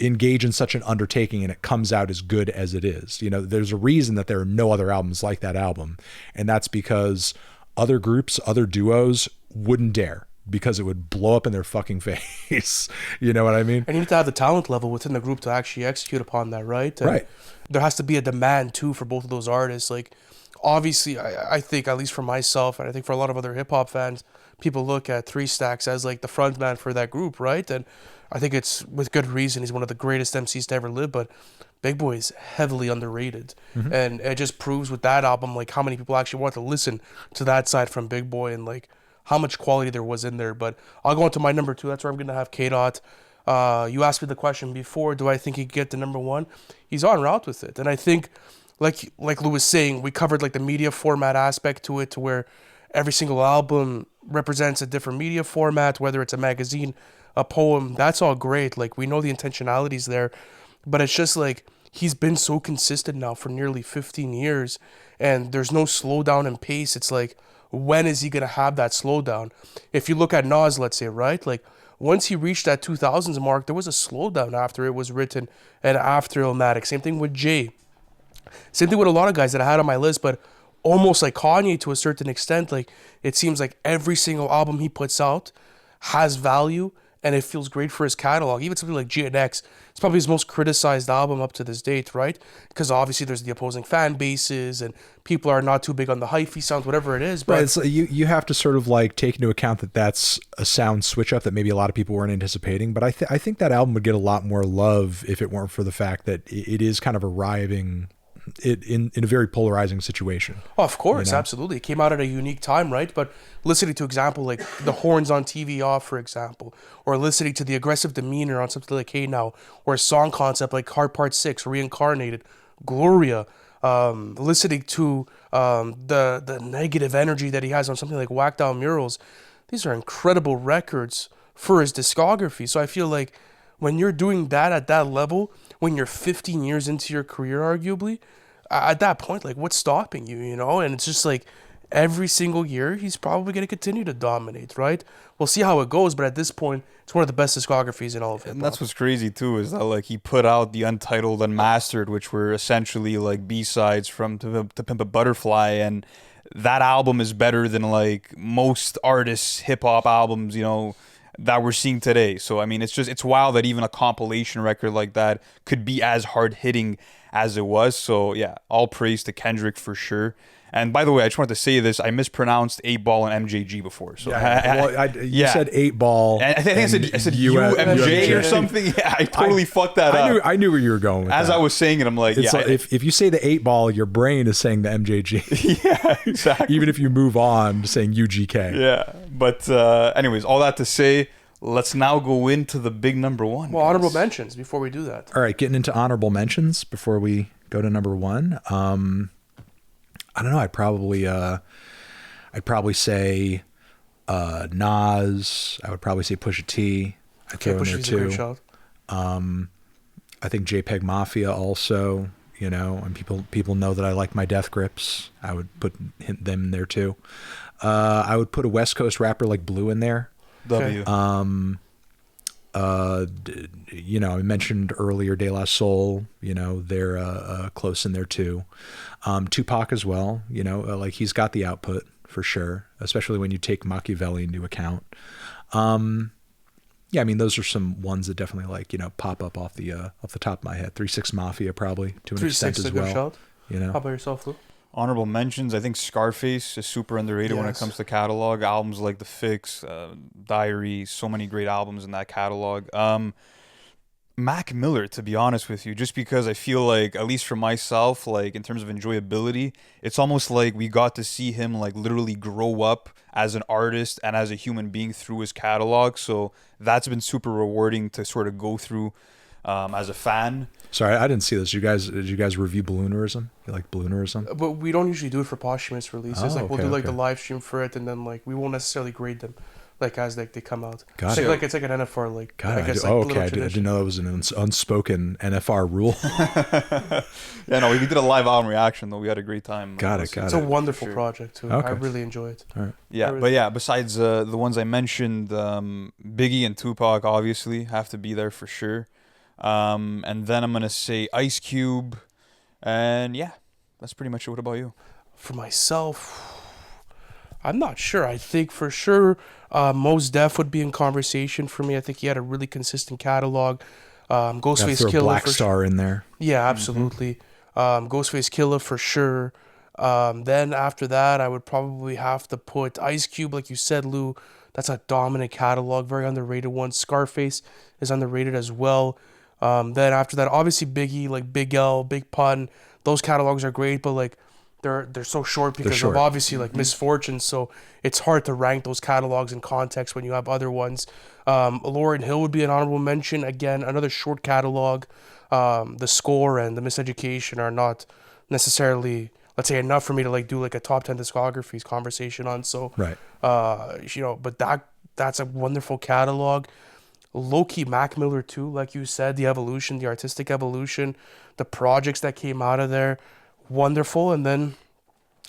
engage in such an undertaking and it comes out as good as it is. You know, there's a reason that there are no other albums like that album. And that's because other groups, other duos wouldn't dare because it would blow up in their fucking face. You know what I mean? And you need to have the talent level within the group to actually execute upon that, right? And Right. there has to be a demand too for both of those artists. Like, obviously, I think, at least for myself, and I think for a lot of other hip hop fans, people look at Three Stacks as like the front man for that group, right? And I think it's with good reason. He's one of the greatest MCs to ever live, but Big Boy is heavily underrated. And it just proves with that album, like, how many people actually want to listen to that side from Big Boy, and like how much quality there was in there. But I'll go into my number 2. That's where I'm going to have K-Dot. You asked me the question before, do I think he could get to number 1? He's on route with it. And I think, like Lou was saying, we covered like the media format aspect to it, to where every single album represents a different media format, whether it's a magazine, a poem. That's all great. Like, we know the intentionalities there, but it's just like he's been so consistent now for nearly 15 years, and there's no slowdown in pace. It's like, when is he going to have that slowdown? If you look at Nas, let's say, right? Like, once he reached that 2000s mark, there was a slowdown after it was written and after Illmatic. Same thing with Jay. Same thing with a lot of guys that I had on my list, but almost like Kanye to a certain extent. Like, it seems like every single album he puts out has value, and it feels great for his catalog. Even something like GNX, it's probably his most criticized album up to this date, right? Because obviously there's the opposing fan bases, and people are not too big on the hyphy sounds, whatever it is. But Right. It's like you have to sort of like take into account that that's a sound switch up that maybe a lot of people weren't anticipating. But I think that album would get a lot more love if it weren't for the fact that it is kind of arriving in a very polarizing situation. Oh, of course, You know? absolutely. It came out at a unique time, right? But listening to example like the horns on TV Off, for example, or listening to the aggressive demeanor on something like Hey Now, or a song concept like Hard Part 6, Reincarnated, Gloria, listening to the negative energy that he has on something like Whacked Out Murals. These are incredible records for his discography. So I feel like when you're doing that at that level, when you're 15 years into your career, arguably, at that point, like, what's stopping you, you know? And it's just like every single year, he's probably going to continue to dominate, right? We'll see how it goes, but at this point, it's one of the best discographies in all of hip hop. And that's what's crazy too, is that like he put out the Untitled Unmastered, which were essentially like B-sides from To Pimp a Butterfly, and that album is better than like most artists' hip hop albums, you know, that we're seeing today. So I mean, it's wild that even a compilation record like that could be as hard hitting as it was. So yeah, all praise to Kendrick for sure. And by the way, I just wanted to say this: I mispronounced 8 Ball and MJG before. So You said 8 Ball. I think I said UMJ or something. Yeah, I totally fucked that up. I knew where you were going with As that. I was saying it, I'm like, It's yeah. like, if you say the 8 Ball, your brain is saying the MJG. Yeah, exactly. Even if you move on to saying UGK. Yeah, but anyways, all that to say, let's now go into the big number 1. Well, guys. honorable mentions before we do that. All right, getting into honorable mentions before we go to number 1. I don't know. I'd probably say Nas. I would probably say Pusha T. I'd throw in there Pusha T's a great too. shout. I think JPEG Mafia also. You know, and people know that I like my Death Grips. I would put them in there too. I would put a West Coast rapper like Blue in there. W. You know, I mentioned earlier De La Soul, you know, they're close in there too. Tupac as well, you know, like he's got the output for sure, especially when you take Machiavelli into account. Yeah, I mean, those are some ones that definitely like, you know, pop up off the top of my head. 3-6 Mafia probably to an extent as well. Shout. You know, How about yourself, Lou? Honorable mentions, I think Scarface is super underrated when it Yes. comes to catalog. Albums like The Fix, Diary, so many great albums in that catalog. Mac Miller, to be honest with you, just because I feel like, at least for myself, like in terms of enjoyability, it's almost like we got to see him like literally grow up as an artist and as a human being through his catalog. So that's been super rewarding to sort of go through as a fan. sorry, I didn't see this. Did you guys review Balloonerism? You like Balloonerism? But we don't usually do it for posthumous releases. Oh, Like, we'll okay, do like okay. the live stream for it, and then like we won't necessarily grade them like as they come out. Got So it. like it's like an NFR, like God, I guess I like okay. little I tradition. didn't know that was an unspoken NFR rule. Yeah, no, we did a live album reaction though. We had a great time. Got it, listening got It's to a it. wonderful Sure. project too. Okay. I really enjoy it. All right. Yeah, but yeah, besides the ones I mentioned, Biggie and Tupac obviously have to be there for sure. And then I'm going to say Ice Cube. And yeah, that's pretty much it. What about you? For myself, I'm not sure. I think for sure, Mos Def would be in conversation for me. I think he had a really consistent catalog. Gotta Ghostface throw Killer Black for Star in there. Yeah, absolutely. Ghostface Killer for sure. Then after that, I would probably have to put Ice Cube, like you said, Lou. That's a dominant catalog, very underrated one. Scarface is underrated as well. Then after that, obviously Biggie, like Big L, Big Pun. Those catalogs are great, but like they're so short because short. of obviously like misfortune. So it's hard to rank those catalogs in context when you have other ones. Lauryn Hill would be an honorable mention. Again, another short catalog. The Score and the Miseducation are not necessarily, let's say, enough for me to like do like a top 10 discographies conversation on. So Right. but that's a wonderful catalog. Low-key Mac Miller too, like you said, the evolution, the artistic evolution, the projects that came out of there, wonderful. And then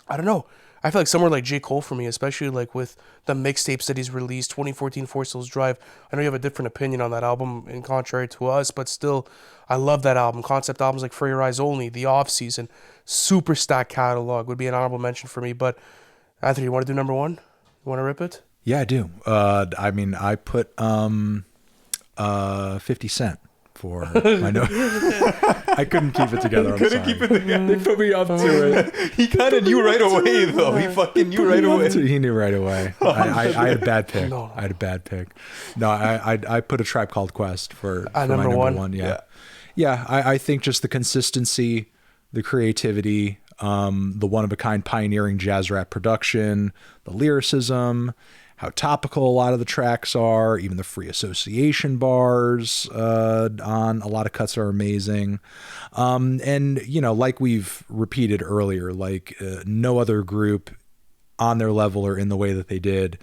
I don't know, I feel like somewhere like J. Cole for me, especially like with the mixtapes that he's released, 2014 Forest Hills Drive. I know you have a different opinion on that album in contrary to us, but still, I love that album. Concept albums like For Your Eyes Only, The Off Season, super stacked catalog would be an honorable mention for me. But Anthony, you want to do number one? You want to rip it? Yeah, I do. I mean, I put 50 Cent for my note. I couldn't keep it together. Couldn't keep it together. They put me up to it. He kind of knew right away, though. He fucking knew right away. He knew right away. I had a bad pick. No. I had a bad pick. No, I put A Tribe Called Quest for my number number one. Yeah. I think just the consistency, the creativity, the one-of-a-kind pioneering jazz rap production, the lyricism, how topical a lot of the tracks are, even the free association bars on a lot of cuts are amazing. And, you know, like we've repeated earlier, like no other group on their level or in the way that they did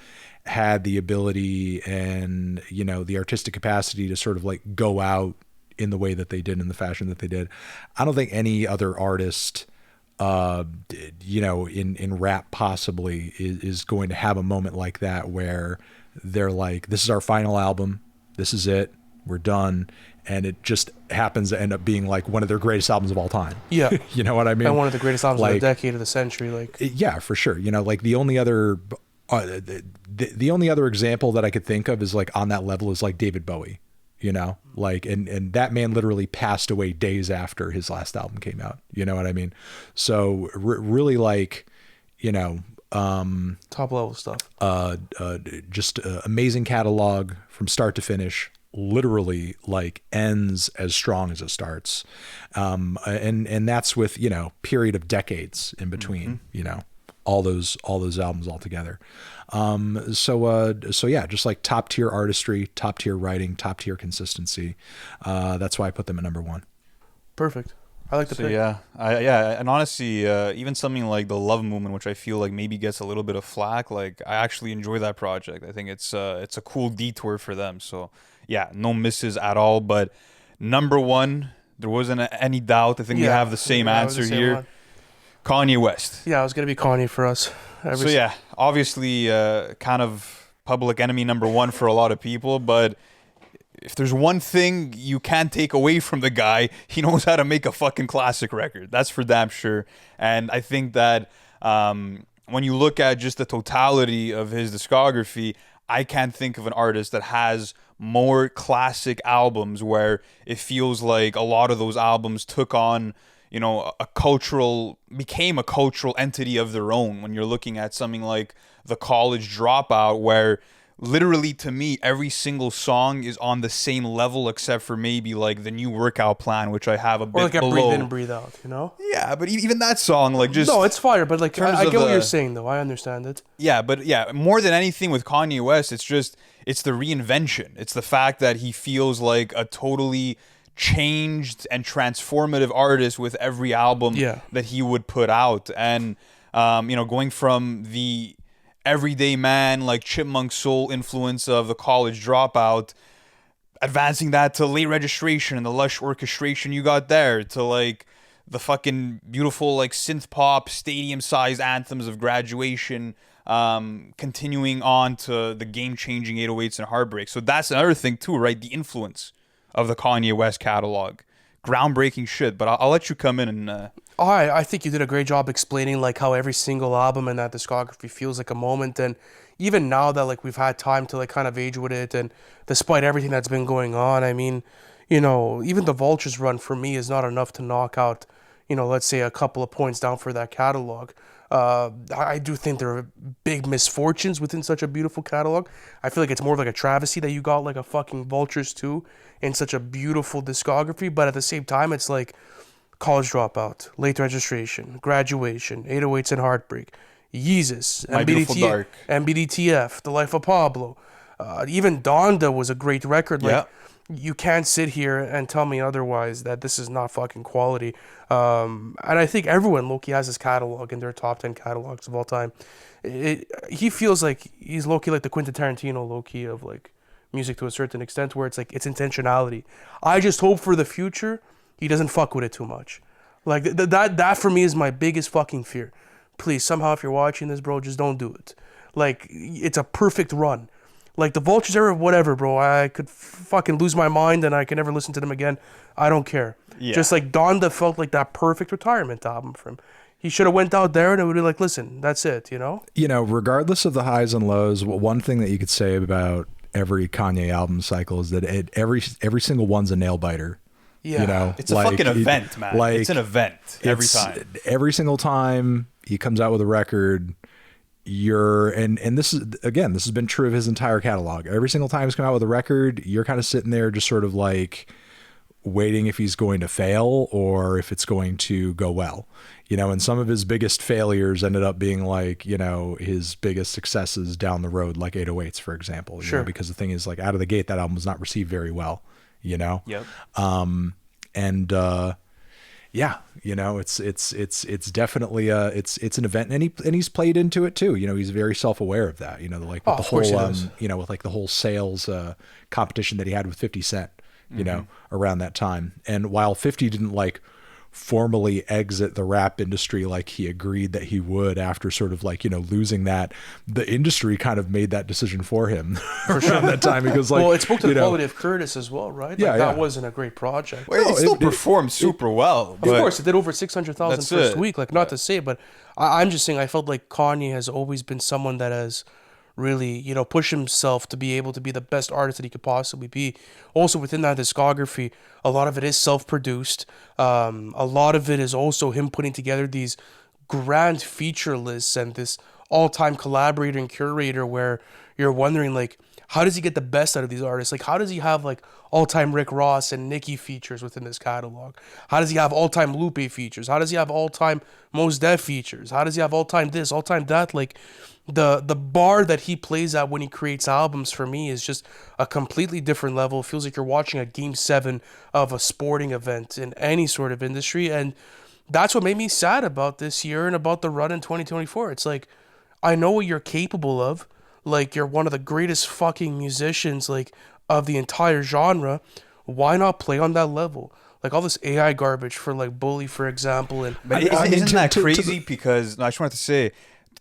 had the ability and, you know, the artistic capacity to sort of like go out in the way that they did, in the fashion that they did. I don't think any other artist you know, in rap possibly is going to have a moment like that where they're like, this is our final album, this is it, we're done, and it just happens to end up being like one of their greatest albums of all time. Yeah. You know what I mean? And one of the greatest albums like, of the decade, of the century. Like, yeah, for sure. You know, like the only other the only other example that I could think of is like on that level is like David Bowie. You know, like, and that man literally passed away days after his last album came out. You know what I mean? So really like, you know, top level stuff. Just amazing catalog from start to finish, literally like ends as strong as it starts. And that's with, you know, period of decades in between, you know, all those albums all together. So yeah, just like top tier artistry, top tier writing, top tier consistency. That's why I put them at number one. Perfect. I like the pick. Yeah, and honestly, even something like the Love Movement, which I feel like maybe gets a little bit of flack, like I actually enjoy that project. I think it's a cool detour for them. So yeah, no misses at all. But number one, there wasn't any doubt. I think we have the same answer here. One. Kanye West. Yeah, it was gonna be Kanye for us. Yeah, obviously, kind of public enemy number one for a lot of people, but if there's one thing you can't take away from the guy, he knows how to make a fucking classic record. That's for damn sure. And I think that when you look at just the totality of his discography, I can't think of an artist that has more classic albums where it feels like a lot of those albums took on, you know, became a cultural entity of their own. When you're looking at something like The College Dropout, where literally to me every single song is on the same level except for maybe like the New Workout Plan, which I have a bit like a below. Breathe In and Breathe Out, you know? Yeah, but even that song, like, just no, it's fire. But like, I get what you're the, saying, though. I understand it. Yeah, but yeah, more than anything with Kanye West, it's the reinvention. It's the fact that he feels like a totally changed and transformative artist with every album that he would put out. And you know, going from the everyday man, like Chipmunk Soul influence of The College Dropout, advancing that to Late Registration and the lush orchestration you got there, to like the fucking beautiful like synth pop stadium sized anthems of Graduation, continuing on to the game changing 808s and Heartbreak. So that's another thing too, right? The influence of the Kanye West catalog, groundbreaking shit. But I'll let you come in and I think you did a great job explaining like how every single album in that discography feels like a moment, and even now that like we've had time to like kind of age with it, and despite everything that's been going on, I mean, even the Vultures run for me is not enough to knock out, let's say a couple of points down for that catalog. I do think there are big misfortunes within such a beautiful catalog. I feel like it's more of like a travesty that you got like a fucking Vultures too in such a beautiful discography, but at the same time, it's like College Dropout, Late Registration, Graduation, 808s and Heartbreak, Yeezus, My Beautiful Dark. MBDTF, The Life of Pablo. Even Donda was a great record. Like, Yeah. you can't sit here and tell me otherwise that this is not fucking quality. And I think everyone low-key has his catalog in their top 10 catalogs of all time. He feels like he's low-key like the Quentin Tarantino low-key of like music to a certain extent, where it's like it's intentionality. I just hope for the future he doesn't fuck with it too much. Like that for me is my biggest fucking fear. Please, somehow if you're watching this, bro, just don't do it. Like, it's a perfect run. Like the Vultures era, whatever, bro. I could fucking lose my mind and I can never listen to them again. I don't care. Yeah. Just like Donda felt like that perfect retirement album for him. He should have went out there and it would be like, listen, that's it, Regardless of the highs and lows, one thing that you could say about every Kanye album cycle is that every single one's a nail biter. Yeah. It's a fucking event, man. It's an event every time. Every single time he comes out with a record, and this has been true of his entire catalog. Every single time he's come out with a record, you're kind of sitting there just sort of like waiting if he's going to fail or if it's going to go well. And some of his biggest failures ended up being like, his biggest successes down the road, like 808s, for example. Sure. Because the thing is, like, out of the gate, that album was not received very well, Yep. It's definitely it's an event, and he's played into it too. He's very self-aware of that. Like with the whole with like the whole sales competition that he had with 50 Cent, around that time. And while 50 didn't like formally exit the rap industry like he agreed that he would after sort of like losing that, the industry kind of made that decision for him for sure. Around that time, because like, well, it spoke to the quality of Curtis as well, right? Like, that wasn't a great project. Well, it still performed super well. Of course, it did over 600,000 first week. Like, not to say, but I'm just saying I felt like Kanye has always been someone that has really, push himself to be able to be the best artist that he could possibly be. Also, within that discography, a lot of it is self-produced. A lot of it is also him putting together these grand feature lists and this all-time collaborator and curator where you're wondering, like, how does he get the best out of these artists? Like, how does he have, like, all-time Rick Ross and Nicki features within this catalog? How does he have all-time Lupe features? How does he have all-time Mos Def features? How does he have all-time this, all-time that? Like, the bar that he plays at when he creates albums for me is just a completely different level. It feels like you're watching a game 7 of a sporting event in any sort of industry. And that's what made me sad about this year and about the run in 2024. It's like, I know what you're capable of. Like, you're one of the greatest fucking musicians, like, of the entire genre. Why not play on that level? Like, all this AI garbage for, like, Bully, for example. And but isn't that crazy? Because I just wanted to say,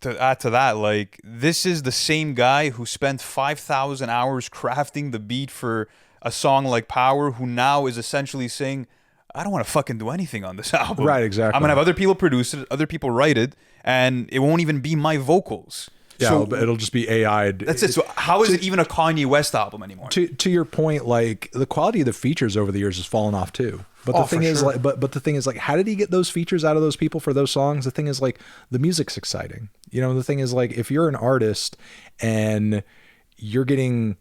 to add to that, like, this is the same guy who spent 5,000 hours crafting the beat for a song like Power, who now is essentially saying, I don't want to fucking do anything on this album. Right, exactly. I'm going to have other people produce it, other people write it, and it won't even be my vocals. Yeah, so it'll just be AI. That's it. So how is it even a Kanye West album anymore? To your point, like, the quality of the features over the years has fallen off too. But the thing is, like, but the thing is, like, how did he get those features out of those people for those songs? The thing is, like, the music's exciting. The thing is, like, if you're an artist and you're getting,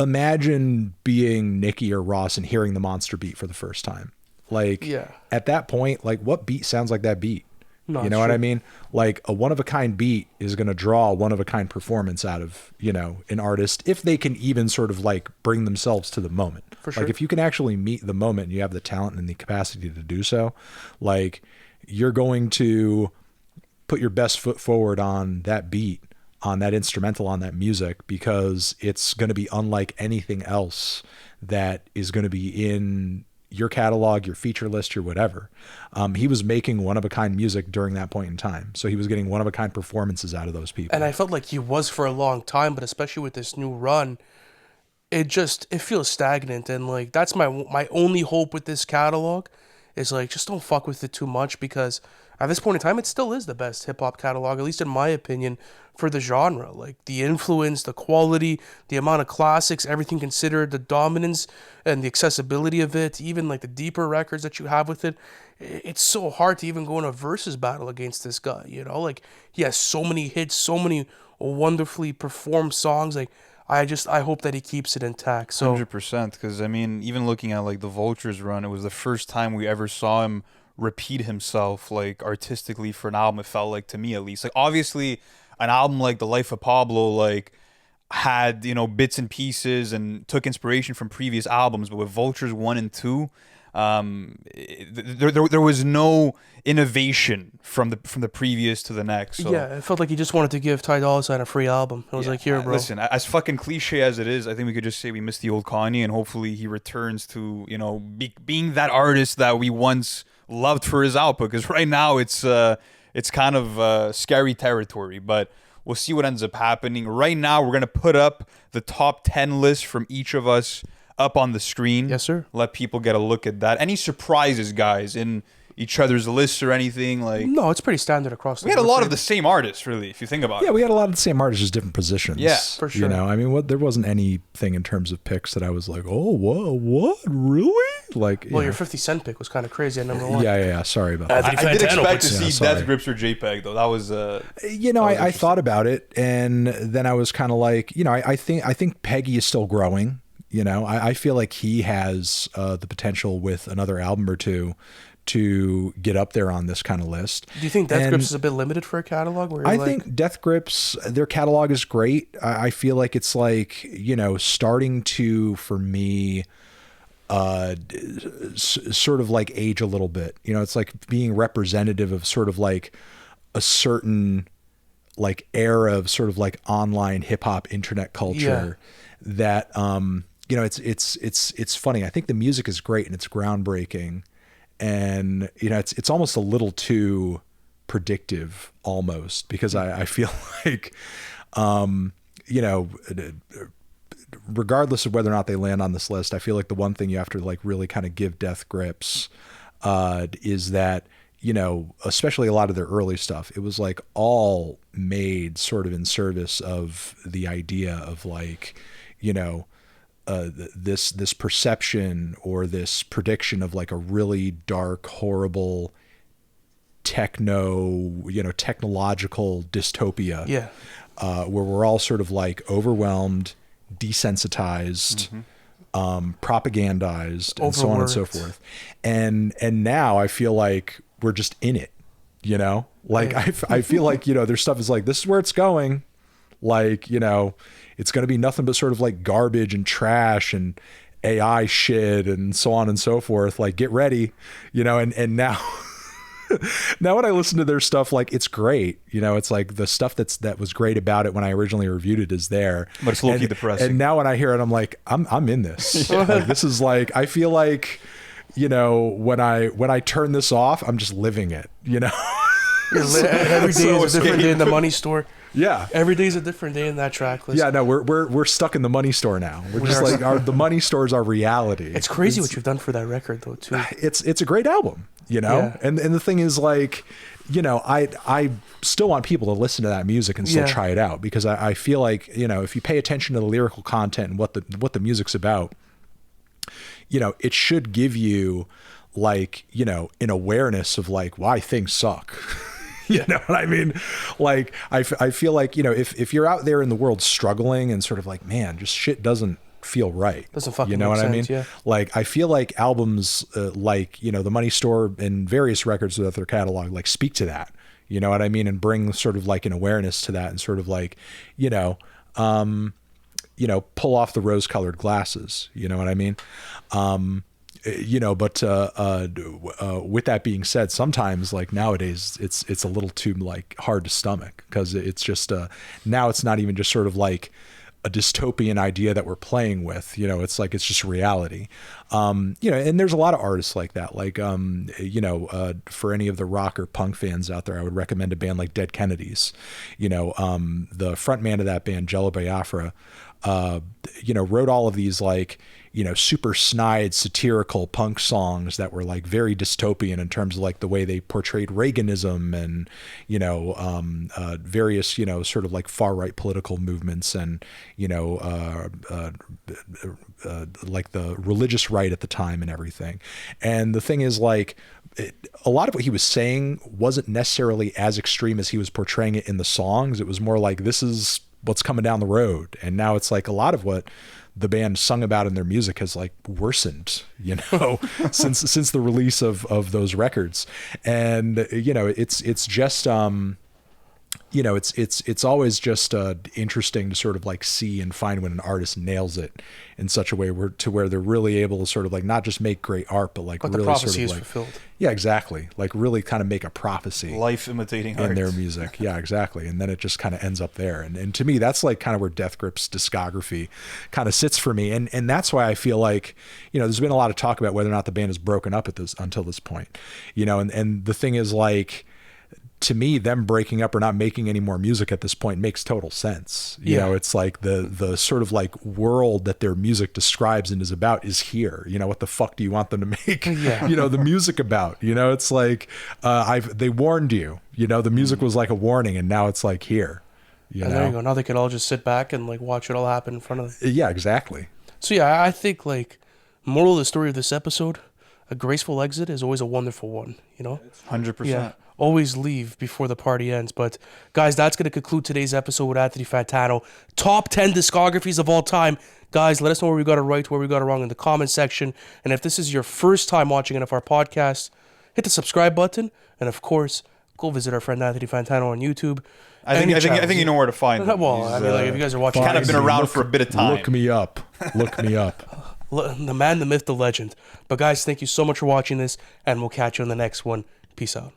imagine being Nicki or Ross and hearing the Monster beat for the first time. Like, at that point, like, what beat sounds like that beat? You know what I mean? Like, a one-of-a-kind beat is going to draw a one-of-a-kind performance out of, an artist, if they can even sort of, like, bring themselves to the moment. For sure. Like, if you can actually meet the moment and you have the talent and the capacity to do so, like, you're going to put your best foot forward on that beat, on that instrumental, on that music, because it's going to be unlike anything else that is going to be in your catalog, your feature list, your whatever. He was making one-of-a-kind music during that point in time. So he was getting one-of-a-kind performances out of those people. And I felt like he was for a long time, but especially with this new run, it feels stagnant. And like, that's my only hope with this catalog is like, just don't fuck with it too much, because at this point in time, it still is the best hip hop catalog, at least in my opinion, for the genre. Like the influence, the quality, the amount of classics, everything considered, the dominance and the accessibility of it, even like the deeper records that you have with it. It's so hard to even go in a versus battle against this guy, you know? Like he has so many hits, so many wonderfully performed songs. Like I hope that he keeps it intact. So 100%. Because I mean, even looking at like the Vultures run, it was the first time we ever saw him repeat himself like artistically for an album. It felt like, to me at least. Like obviously, an album like The Life of Pablo like had, you know, bits and pieces and took inspiration from previous albums, but with Vultures 1 and 2, there was no innovation from the previous to the next. So. yeah, it felt like he just wanted to give Ty Dolla $ign a free album. It was like, here, bro. Listen, as fucking cliche as it is, I think we could just say we miss the old Kanye, and hopefully he returns to, you know, being that artist that we once loved for his output. Because right now it's kind of scary territory, but we'll see what ends up happening. Right now, we're gonna put up the top 10 list from each of us up on the screen. Yes, sir. Let people get a look at that. Any surprises, guys, in each other's lists or anything? Like, No, it's pretty standard across the we had a board. lot of the same artists, really, if you think about it. Yeah, we had a lot of the same artists, just different positions. Yeah, for sure. You know, I mean, there wasn't anything in terms of picks that I was like, oh, whoa, what, really? Like, Well, you your know. 50 Cent pick was kind of crazy at number 1. Yeah. Sorry about that. Anthony I did Fantano expect to puts- see Yeah, sorry. Death Grips or JPEG, though. That was You know, I thought about it, and then I was kind of like, you know, I think Peggy is still growing. You know, I feel like he has the potential with another album or two to get up there on this kind of list. Do you think Death And Grips is a bit limited for a catalog? Where you're I like, think Death Grips, their catalog is great. I feel like it's like, you know, starting to, for me, sort of like age a little bit. You know, it's like being representative of sort of like a certain like era of sort of like online hip hop internet culture that, you know, it's funny. I think the music is great and it's groundbreaking, and, you know, it's almost a little too predictive almost, because I feel like, you know, regardless of whether or not they land on this list, I feel like the one thing you have to like really kind of give Death Grips is that, you know, especially a lot of their early stuff, it was like all made sort of in service of the idea of like, you know, this perception or this prediction of like a really dark, horrible technological dystopia. yeah, Where we're all sort of like overwhelmed, desensitized, propagandized, and so on and so Overworked. forth. And now I feel like we're just in it, you know, like I feel like, you know, their stuff is like, this is where it's going. Like, you know, it's going to be nothing but sort of like garbage and trash and AI shit and so on and so forth. Like, get ready, you know, and now, now when I listen to their stuff, like, it's great. You know, it's like the stuff that was great about it when I originally reviewed it is there. But it's low-key depressing. And now when I hear it, I'm like, I'm in this. Like, this is like, I feel like, you know, when I turn this off, I'm just living it, you know? every day So is a different day in the money store. Yeah. Every day is a different day in that track list. Yeah, no, we're stuck in the money store now. We're We just are like the money store is our reality. It's crazy what you've done for that record, though, too. It's a great album, you know. Yeah. And the thing is, like, you know, I still want people to listen to that music and still Yeah. try it out, because I feel like, you know, if you pay attention to the lyrical content and what the music's about, you know, it should give you like, you know, an awareness of like why things suck. You know what I mean? Like, I feel like, you know, if you're out there in the world struggling and sort of like, man, just shit doesn't feel right. Doesn't fucking you know make what sense, I mean? yeah. Like, I feel like albums like, you know, the Money Store and various records with their catalog, like, speak to that. You know what I mean? And bring sort of like an awareness to that and sort of like, you know, pull off the rose-colored glasses. You know what I mean? You know, but with that being said, sometimes like nowadays it's a little too like hard to stomach, because it's just now it's not even just sort of like a dystopian idea that we're playing with. You know, it's like it's just reality. You know, and there's a lot of artists like that. Like you know, for any of the rock or punk fans out there, I would recommend a band like Dead Kennedys. You know, the front man of that band, Jello Biafra, wrote all of these like, super snide satirical punk songs that were like very dystopian in terms of like the way they portrayed Reaganism and, various, sort of like far right political movements and, like the religious right at the time and everything. And the thing is like, a lot of what he was saying wasn't necessarily as extreme as he was portraying it in the songs. It was more like, this is what's coming down the road. And now it's like a lot of what the band sung about in their music has like worsened, since the release of those records. And, it's just, it's always just interesting to sort of like see and find when an artist nails it in such a way where they're really able to sort of like not just make great art, but like really the prophecy sort of is like, fulfilled. Yeah, exactly. Like really kind of make a prophecy, life imitating in art their music. Yeah, exactly. And then it just kind of ends up there. And to me, that's like kind of where Death Grip's discography kind of sits for me. And that's why I feel like, there's been a lot of talk about whether or not the band is broken up until this point, and the thing is like, to me, them breaking up or not making any more music at this point makes total sense. It's like the sort of like world that their music describes and is about is here. What the fuck do you want them to make, the music about? It's like, they warned you, the music was like a warning and now it's like here. There you go. Now they could all just sit back and like watch it all happen in front of them. Yeah, exactly. So yeah, I think like moral of the story of this episode, a graceful exit is always a wonderful one, 100%. Yeah. Always leave before the party ends. But guys, that's going to conclude today's episode with Anthony Fantano. Top 10 discographies of all time. Guys, let us know where we got it right, where we got it wrong in the comment section. And if this is your first time watching one of our podcasts, hit the subscribe button. And of course, go visit our friend Anthony Fantano on YouTube. I think you know where to find him. Well, I mean, like if you guys are watching, kind of been around for a bit of time. Look me up. The man, the myth, the legend. But guys, thank you so much for watching this, and we'll catch you on the next one. Peace out.